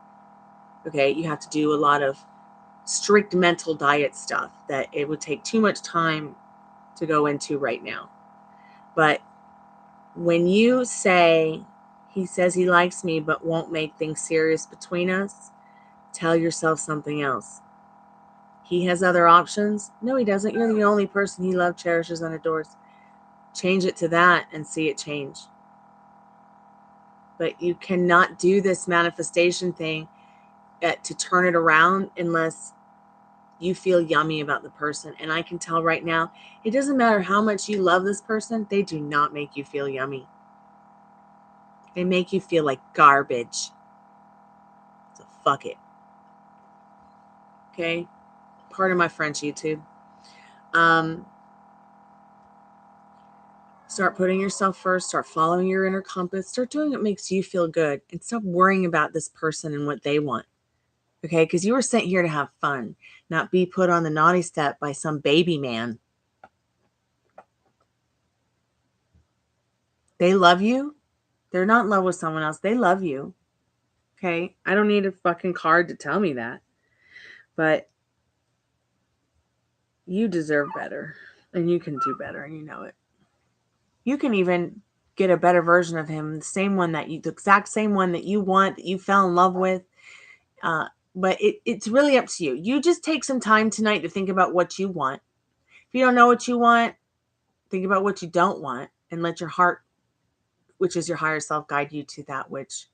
Okay? You have to do a lot of strict mental diet stuff that it would take too much time to go into right now. But when you say, he says he likes me but won't make things serious between us, tell yourself something else. He has other options? No, he doesn't. You're the only person he loves, cherishes, and adores. Change it to that and see it change. But you cannot do this manifestation thing to turn it around unless you feel yummy about the person. And I can tell right now, it doesn't matter how much you love this person, they do not make you feel yummy. They make you feel like garbage. So fuck it. Okay? Part of my French YouTube. Start putting yourself first. Start following your inner compass. Start doing what makes you feel good. And stop worrying about this person and what they want. Okay? Because you were sent here to have fun, not be put on the naughty step by some baby man. They love you. They're not in love with someone else. They love you. Okay? I don't need a fucking card to tell me that. But you deserve better. And you can do better. And you know it. You can even get a better version of him. The exact same one that you want, that you fell in love with. But it's really up to you. You just take some time tonight to think about what you want. If you don't know what you want, think about what you don't want. And let your heart, which is your higher self, guide you to that which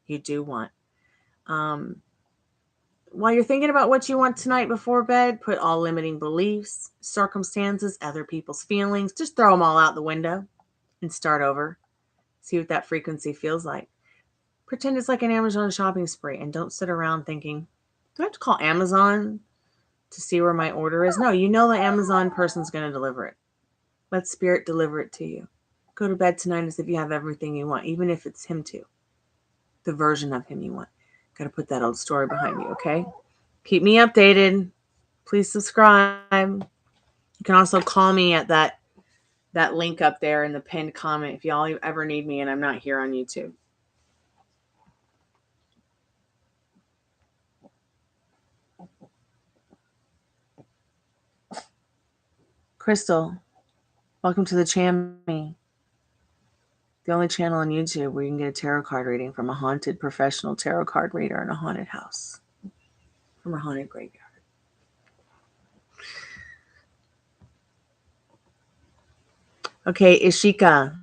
you do want. While you're thinking about what you want tonight before bed, put all limiting beliefs, circumstances, other people's feelings, just throw them all out the window and start over. See what that frequency feels like. Pretend it's like an Amazon shopping spree and don't sit around thinking, do I have to call Amazon to see where my order is? No, you know the Amazon person's going to deliver it. Let Spirit deliver it to you. Go to bed tonight as if you have everything you want, even if it's him too. The version of him you want. Got to put that old story behind you, okay? Keep me updated. Please subscribe. You can also call me at that link up there in the pinned comment if y'all ever need me and I'm not here on YouTube. Crystal, welcome to the Chammy. The only channel on YouTube where you can get a tarot card reading from a haunted professional tarot card reader in a haunted house. From a haunted graveyard. Okay, Ishika,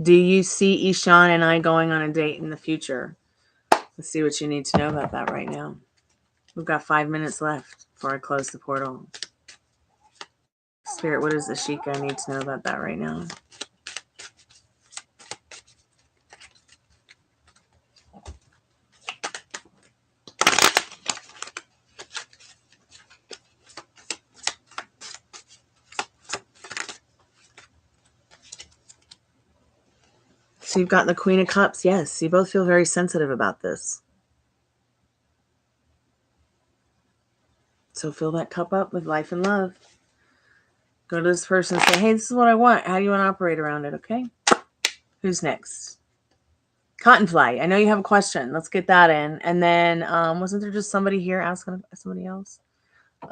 do you see Ishan and I going on a date in the future? Let's see what you need to know about that right now. We've got 5 minutes left before I close the portal. Spirit, what does Ishika need to know about that right now? So you've got the Queen of Cups. Yes, you both feel very sensitive about this. So fill that cup up with life and love. Go to this person and say, hey, this is what I want. How do you want to operate around it, okay? Who's next? Cottonfly, I know you have a question. Let's get that in. And then, wasn't there just somebody here asking somebody else?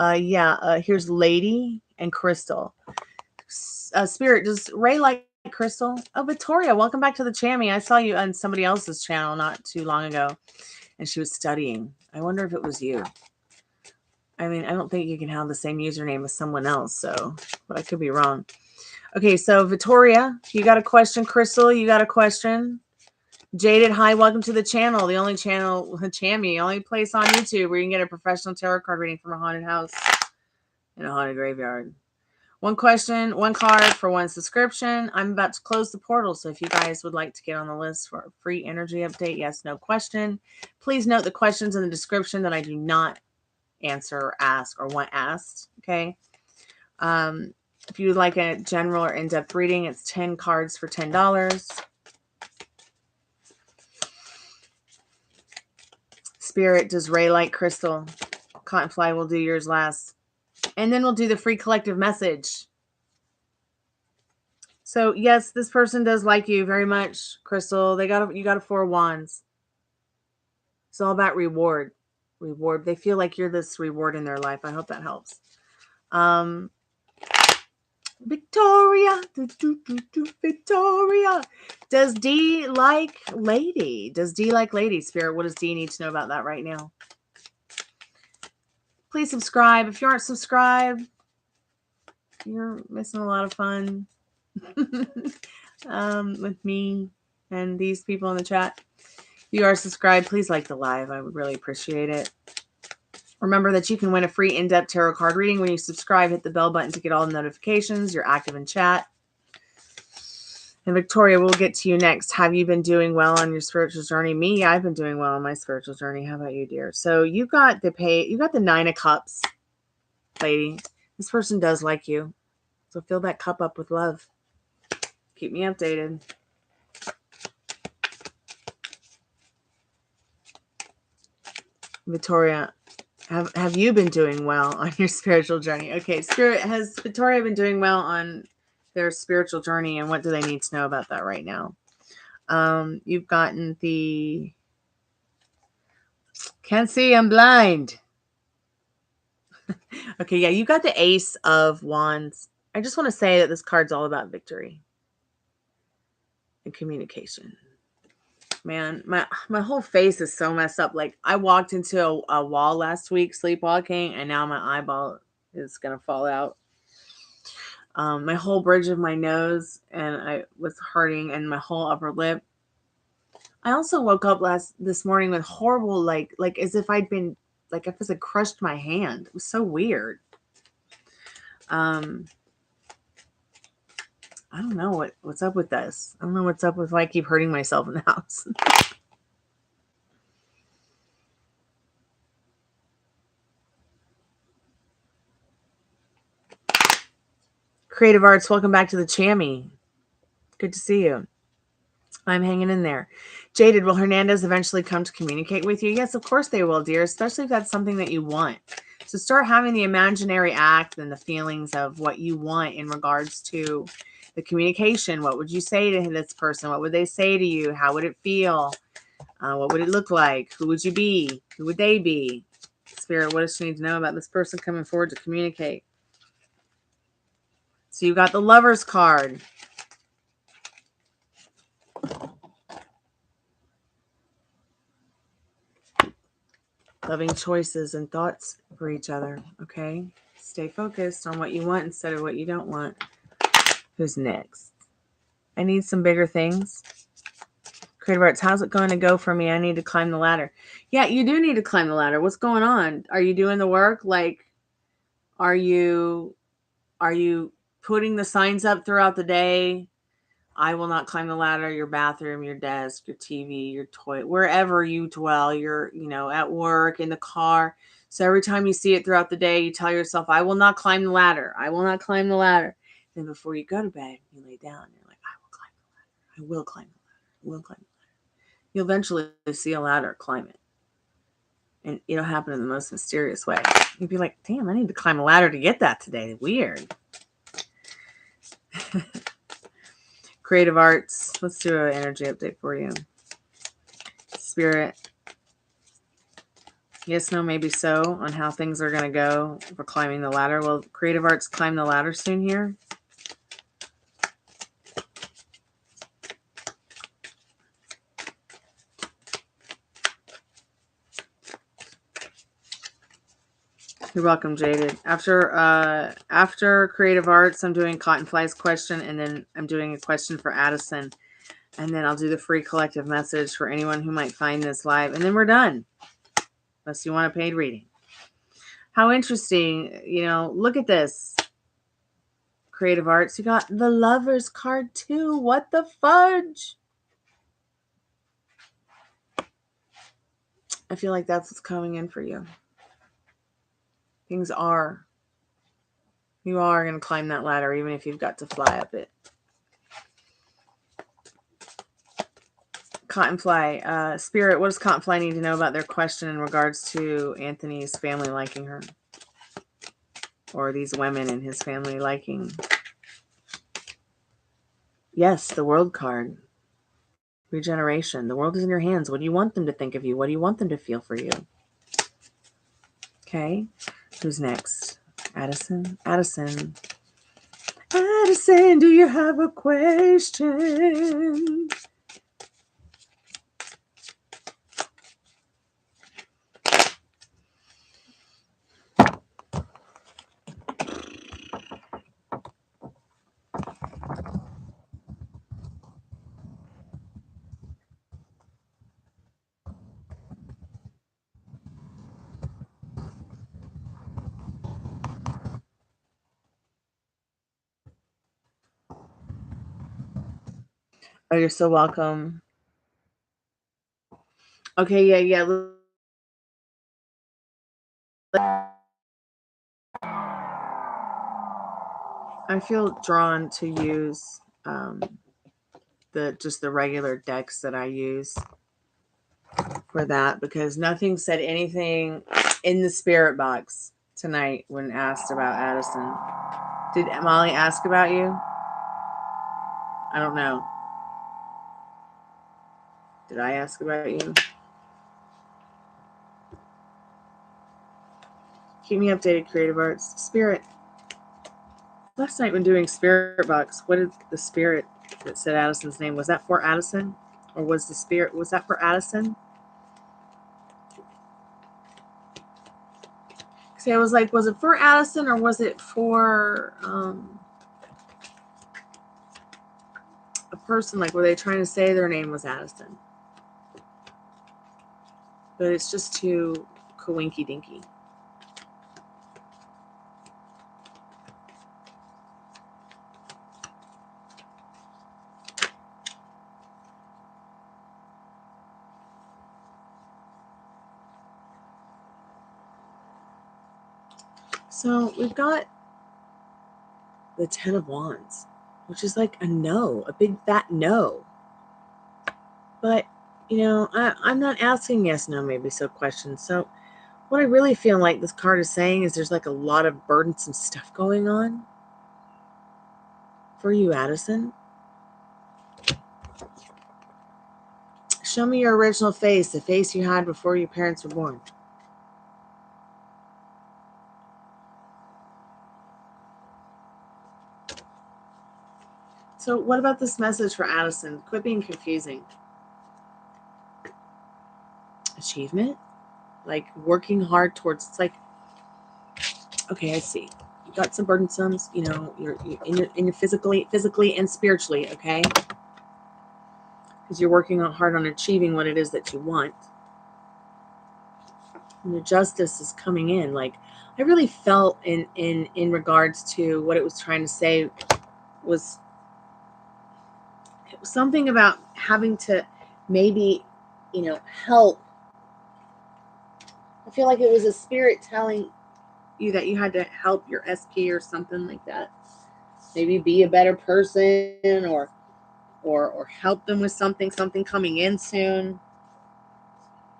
Here's Lady and Crystal. Spirit, does Ray like Crystal? Oh, Victoria, welcome back to the Chammy. I saw you on somebody else's channel not too long ago, and she was studying. I wonder if it was you. I mean, I don't think you can have the same username as someone else, but I could be wrong. Okay, so Victoria, you got a question. Crystal, you got a question. Jaded, hi, welcome to the channel. The only channel, the Chammy, only place on YouTube where you can get a professional tarot card reading from a haunted house in a haunted graveyard. One question, one card for one subscription. I'm about to close the portal, so if you guys would like to get on the list for a free energy update, yes, no question. Please note the questions in the description that I do not answer or ask or want asked, okay? If you would like a general or in-depth reading, it's 10 cards for $10. Spirit, does Ray like Crystal? Cottonfly will do yours last. And then we'll do the free collective message. So, yes, this person does like you very much, Crystal. You got a 4 of Wands. It's all about reward. Reward. They feel like you're this reward in their life. I hope that helps. Victoria. Victoria. Does D like Lady? Does D like Lady? Spirit, what does D need to know about that right now? Please subscribe. If you aren't subscribed, you're missing a lot of fun with me and these people in the chat. If you are subscribed, please like the live. I would really appreciate it. Remember that you can win a free in-depth tarot card reading when you subscribe. Hit the bell button to get all the notifications. You're active in chat. And Victoria, we'll get to you next. Have you been doing well on your spiritual journey? Me, I've been doing well on my spiritual journey. How about you, dear? So you got the 9 of Cups, lady. This person does like you. So fill that cup up with love. Keep me updated. Victoria, have you been doing well on your spiritual journey? Okay, Spirit, has Victoria been doing well on their spiritual journey, and what do they need to know about that right now? You've gotten the... Can't see, I'm blind. Okay, yeah, you got the Ace of Wands. I just want to say that this card's all about victory and communication. Man, my whole face is so messed up. Like, I walked into a wall last week sleepwalking, and now my eyeball is gonna fall out. My whole bridge of my nose and I was hurting, and my whole upper lip. I also woke up this morning with horrible, like as if I'd been, like, if it crushed my hand. It was so weird. I don't know what's up with this. I don't know what's up with why I keep hurting myself in the house. Creative Arts, welcome back to the Chammy. Good to see you. I'm hanging in there. Jaded, will Hernandez eventually come to communicate with you? Yes, of course they will, dear, especially if that's something that you want. So start having the imaginary act and the feelings of what you want in regards to the communication. What would you say to this person? What would they say to you? How would it feel? What would it look like? Who would you be? Who would they be? Spirit, what does she need to know about this person coming forward to communicate? So you got the Lover's card. Loving choices and thoughts for each other, okay? Stay focused on what you want instead of what you don't want. Who's next? I need some bigger things. Creative Arts, how's it going to go for me? I need to climb the ladder. Yeah, you do need to climb the ladder. What's going on? Are you doing the work? Like, are you putting the signs up throughout the day? I will not climb the ladder. Your bathroom, your desk, your TV, your toilet, wherever you dwell, you're, at work, in the car. So every time you see it throughout the day, you tell yourself, I will not climb the ladder. I will not climb the ladder. Then before you go to bed, you lay down. You're like, I will climb the ladder. I will climb the ladder. I will climb the ladder. You'll eventually see a ladder, climb it. And it'll happen in the most mysterious way. You'd be like, damn, I need to climb a ladder to get that today. Weird. Creative Arts, let's do an energy update for you. Spirit, yes, no, maybe so, on how things are going to go for climbing the ladder. Will Creative Arts climb the ladder soon here? You're welcome, Jaded. After Creative Arts, I'm doing Cotton Fly's question, and then I'm doing a question for Addison. And then I'll do the free collective message for anyone who might find this live. And then we're done. Unless you want a paid reading. How interesting. Look at this. Creative Arts. You got the Lover's card too. What the fudge? I feel like that's what's coming in for you. You are going to climb that ladder, even if you've got to fly up it. Cottonfly, Spirit, what does Cottonfly need to know about their question in regards to Anthony's family liking her? Or these women in his family liking? Yes, the World card. Regeneration. The world is in your hands. What do you want them to think of you? What do you want them to feel for you? Okay. Who's next? Addison. Addison, do you have a question? Oh, you're so welcome. Okay, yeah. I feel drawn to use just the regular decks that I use for that, because nothing said anything in the spirit box tonight when asked about Addison. Did Molly ask about you? I don't know. Did I ask about you? Keep me updated, Creative Arts. Spirit. Last night when doing Spirit Box, what did the spirit that said Addison's name, was that for Addison? Or was the spirit, was that for Addison? See, I was like, was it for Addison or was it for a person? Like, were they trying to say their name was Addison? But it's just too coinky dinky. So we've got the 10 of Wands, which is like a no, a big fat no. But, you know, I'm not asking yes, no, maybe so questions. So what I really feel like this card is saying is there's like a lot of burdensome stuff going on for you, Addison. Show me your original face, the face you had before your parents were born. So what about this message for Addison? Quit being confusing. Achievement? Like working hard towards, it's like, okay, I see. You got some burdensomes, you know, you're in your physically and spiritually, okay? Because you're working hard on achieving what it is that you want. And the justice is coming in. Like, I really felt in regards to what it was trying to say was something about having to maybe, you know, help. I feel like it was a spirit telling you that you had to help your SP or something like that. Maybe be a better person or help them with something coming in soon.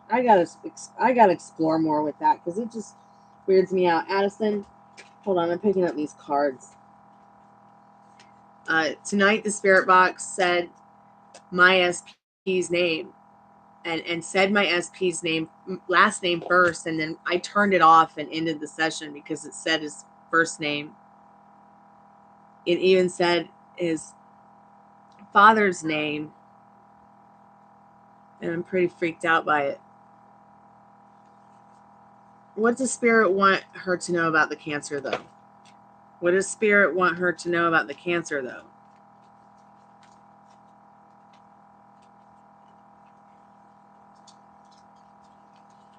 I gotta explore more with that because it just weirds me out. Addison, hold on, I'm picking up these cards. Tonight the spirit box said my SP's name and said my SP's name, last name first, and then I turned it off and ended the session because it said his first name. It even said his father's name, and I'm pretty freaked out by it. What does Spirit want her to know about the Cancer, though? What does Spirit want her to know about the Cancer, though?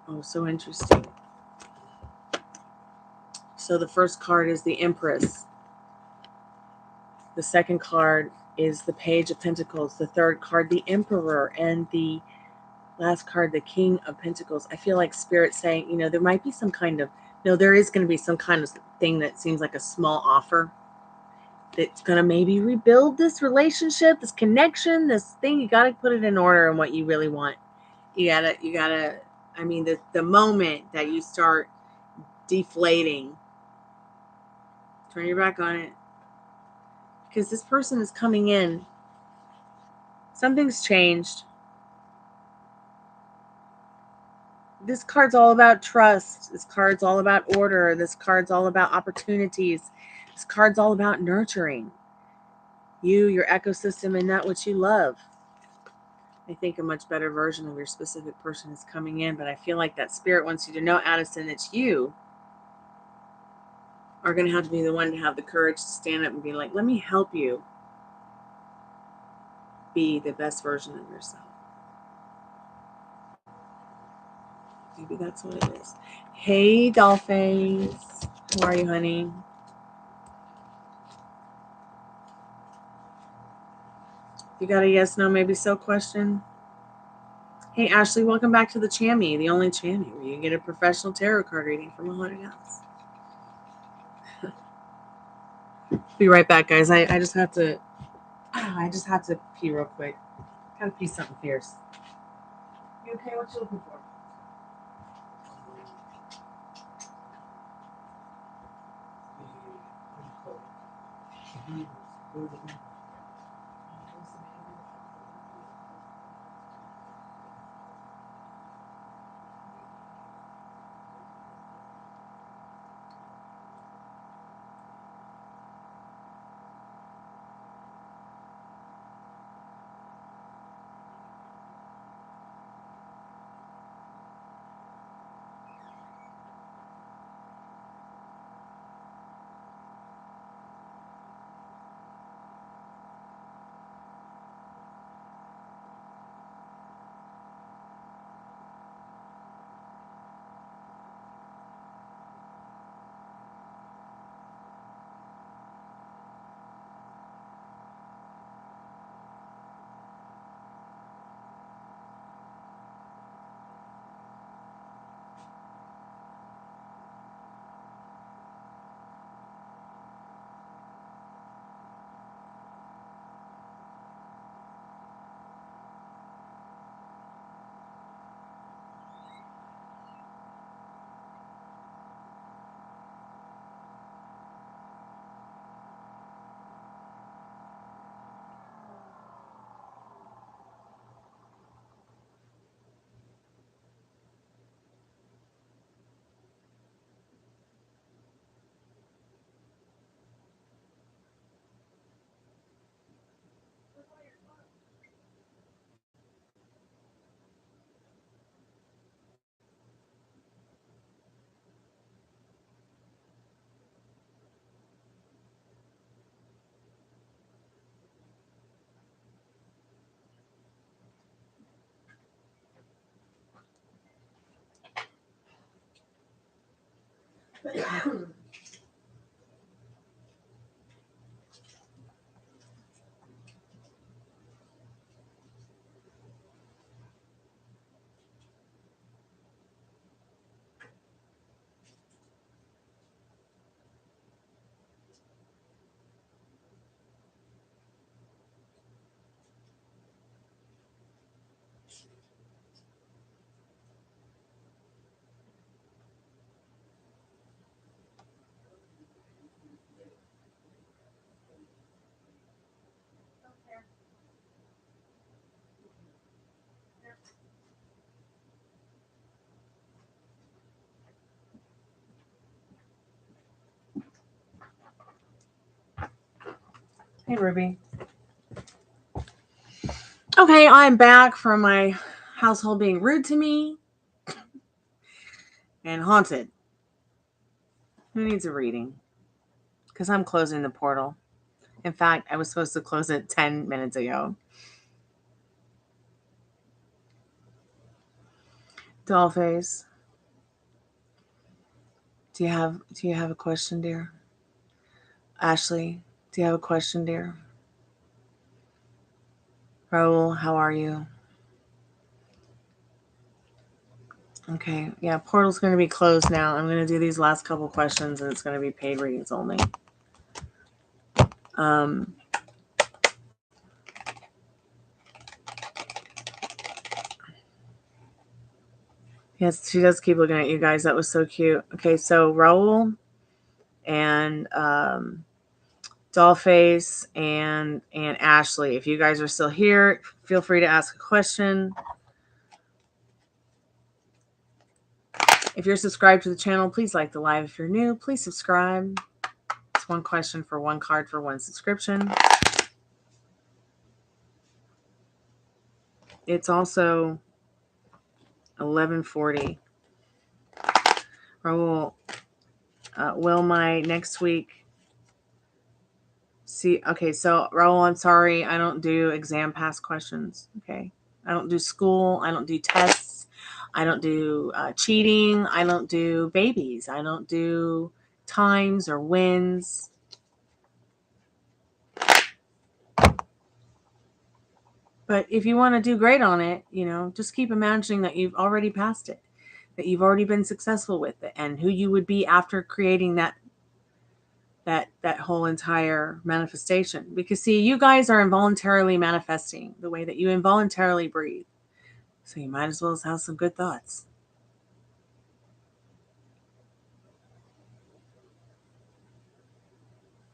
Oh, so interesting. So the first card is the Empress. The second card is the Page of Pentacles. The third card, the Emperor. And the last card, the King of Pentacles. I feel like Spirit's saying, you know, there might be some kind of, no, there is going to be some kind of thing that seems like a small offer that's going to maybe rebuild this relationship, this connection, this thing. You got to put it in order and what you really want. You gotta, I mean, the moment that you start deflating, turn your back on it. Because this person is coming in. Something's changed. This card's all about trust. This card's all about order. This card's all about opportunities. This card's all about nurturing you, your ecosystem, and that which you love. I think a much better version of your specific person is coming in, but I feel like that Spirit wants you to know, Addison, that you are going to have to be the one to have the courage to stand up and be like, let me help you be the best version of yourself. Maybe that's what it is. Hey, Dolphins. How are you, honey? You got a yes, no, maybe so question? Hey, Ashley, welcome back to the Chammy, the only Chammy where you get a professional tarot card reading from a haunted house. Be right back, guys. I just have to I just have to pee real quick. Gotta pee something fierce. You okay? What you looking for? Hey, Ruby. Okay, I'm back from my household being rude to me and haunted. Who needs a reading? Because I'm closing the portal. In fact, I was supposed to close it 10 minutes ago. Dollface. Do you have a question, dear? Ashley, do you have a question, dear? Raul, how are you? Okay, yeah, portal's going to be closed now. I'm going to do these last couple questions, and it's going to be paid readings only. Yes, she does keep looking at you guys. That was so cute. Okay, so Raul and Dollface and Ashley, if you guys are still here, feel free to ask a question. If you're subscribed to the channel, please like the live. If you're new, please subscribe. It's one question for one card for one subscription. It's also 11:40. Raul, will my next week see? Okay, so Raul, I'm sorry, I don't do exam pass questions. Okay, I don't do school. I don't do tests. I don't do cheating. I don't do babies. I don't do times or wins. But if you want to do great on it, just keep imagining that you've already passed it, that you've already been successful with it, and who you would be after creating that that whole entire manifestation. Because see, you guys are involuntarily manifesting the way that you involuntarily breathe. So you might as well have some good thoughts.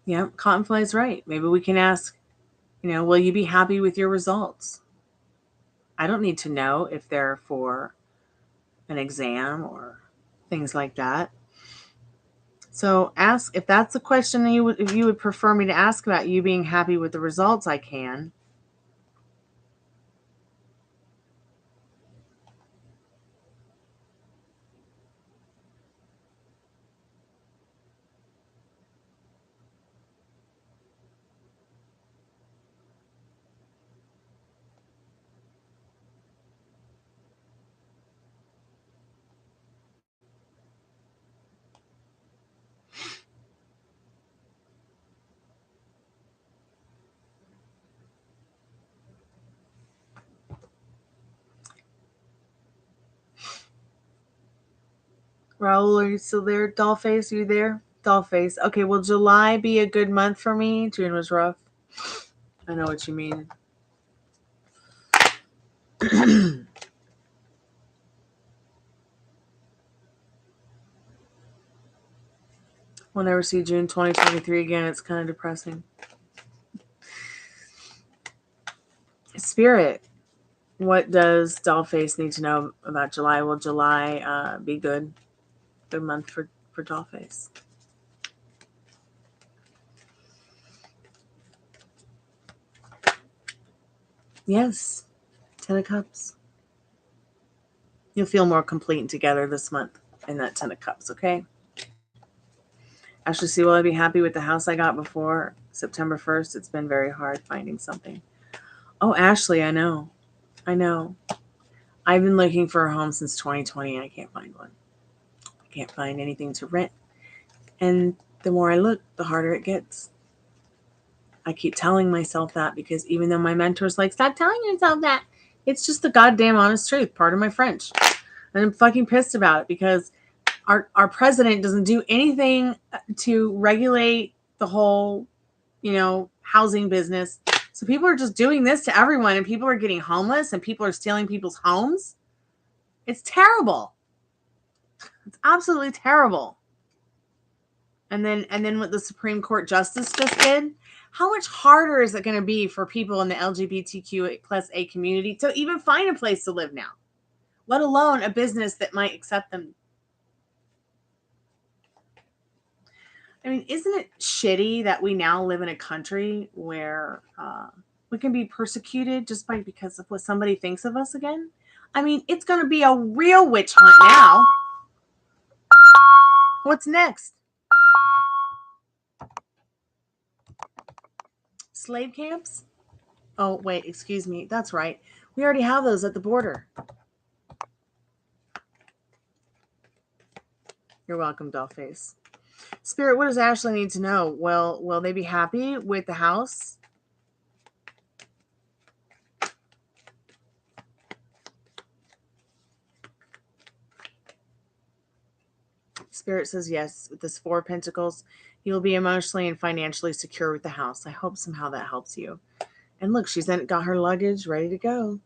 Yeah, Cottonfly's right. Maybe we can ask, will you be happy with your results? I don't need to know if they're for an exam or things like that. So ask, if that's the question if you would prefer me to ask about you being happy with the results, I can. Raul, are you still there? Dollface, are you there? Dollface. Okay, will July be a good month for me? June was rough. I know what you mean. We'll never see June 2023 again. It's kind of depressing. Spirit, what does Dollface need to know about July? Will July be good? Good month for Dollface. Yes. 10 of Cups. You'll feel more complete and together this month in that 10 of Cups, okay? Ashley C, will I be happy with the house I got before September 1st? It's been very hard finding something. Oh, Ashley, I know. I've been looking for a home since 2020 and I can't find one. I can't find anything to rent. And the more I look, the harder it gets. I keep telling myself that because even though my mentor's like, stop telling yourself that, it's just the goddamn honest truth. Pardon my French. And I'm fucking pissed about it because our president doesn't do anything to regulate the whole, housing business. So people are just doing this to everyone and people are getting homeless and people are stealing people's homes. It's terrible. It's absolutely terrible. And then what the Supreme Court Justice just did, how much harder is it going to be for people in the LGBTQ+A community to even find a place to live now, let alone a business that might accept them? I mean, isn't it shitty that we now live in a country where we can be persecuted just because of what somebody thinks of us again? I mean, it's going to be a real witch hunt now. What's next? Slave camps? Oh, wait, excuse me. That's right. We already have those at the border. You're welcome, Dollface. Spirit, what does Ashley need to know? Well, will they be happy with the house? Spirit says yes. With this 4 of Pentacles, you'll be emotionally and financially secure with the house. I hope somehow that helps you. And look, she's got her luggage ready to go.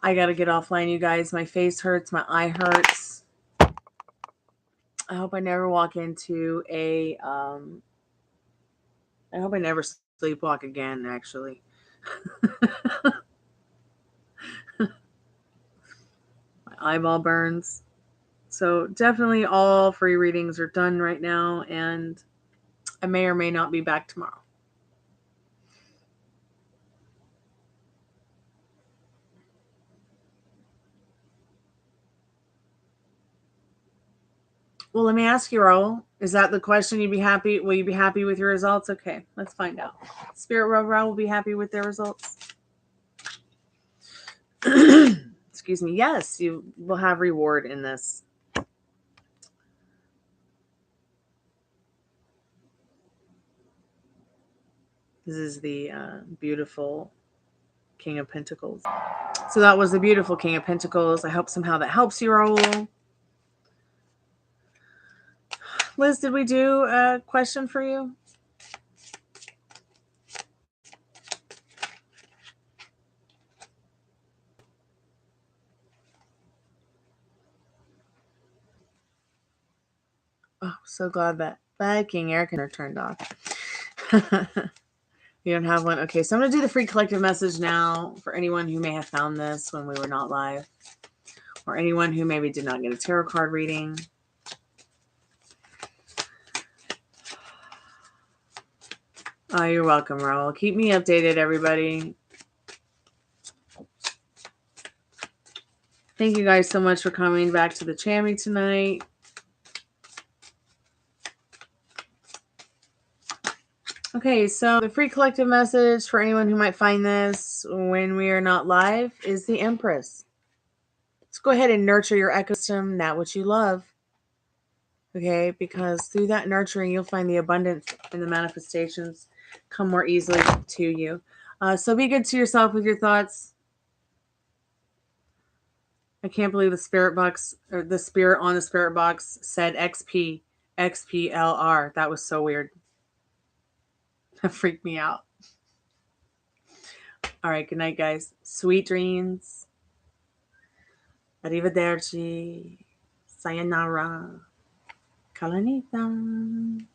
I got to get offline, you guys. My face hurts. My eye hurts. I hope I never walk into I hope I never sleepwalk again, actually. My eyeball burns. So definitely all free readings are done right now, and I may or may not be back tomorrow. Well, let me ask you, Raul. Is that the question? Will you be happy with your results? Okay, let's find out. Spirit Raul will be happy with their results. Excuse me. Yes, you will have reward in this. This is the beautiful King of Pentacles. So that was the beautiful King of Pentacles. I hope somehow that helps you, Raul. Liz, did we do a question for you? Oh, so glad that fucking air conditioner turned off. You don't have one? Okay, so I'm going to do the free collective message now for anyone who may have found this when we were not live, or anyone who maybe did not get a tarot card reading. Oh, you're welcome, Raul. Keep me updated, everybody. Thank you guys so much for coming back to the Chammy tonight. Okay, so the free collective message for anyone who might find this when we are not live is the Empress. Let's go ahead and nurture your ecosystem, that which you love. Okay, because through that nurturing, you'll find the abundance and the manifestations come more easily to you. So be good to yourself with your thoughts. I can't believe the spirit box, or the spirit on the spirit box said XP, XPLR. That was so weird. That freaked me out. All right, good night, guys. Sweet dreams. Arrivederci. Sayonara. Kalanita.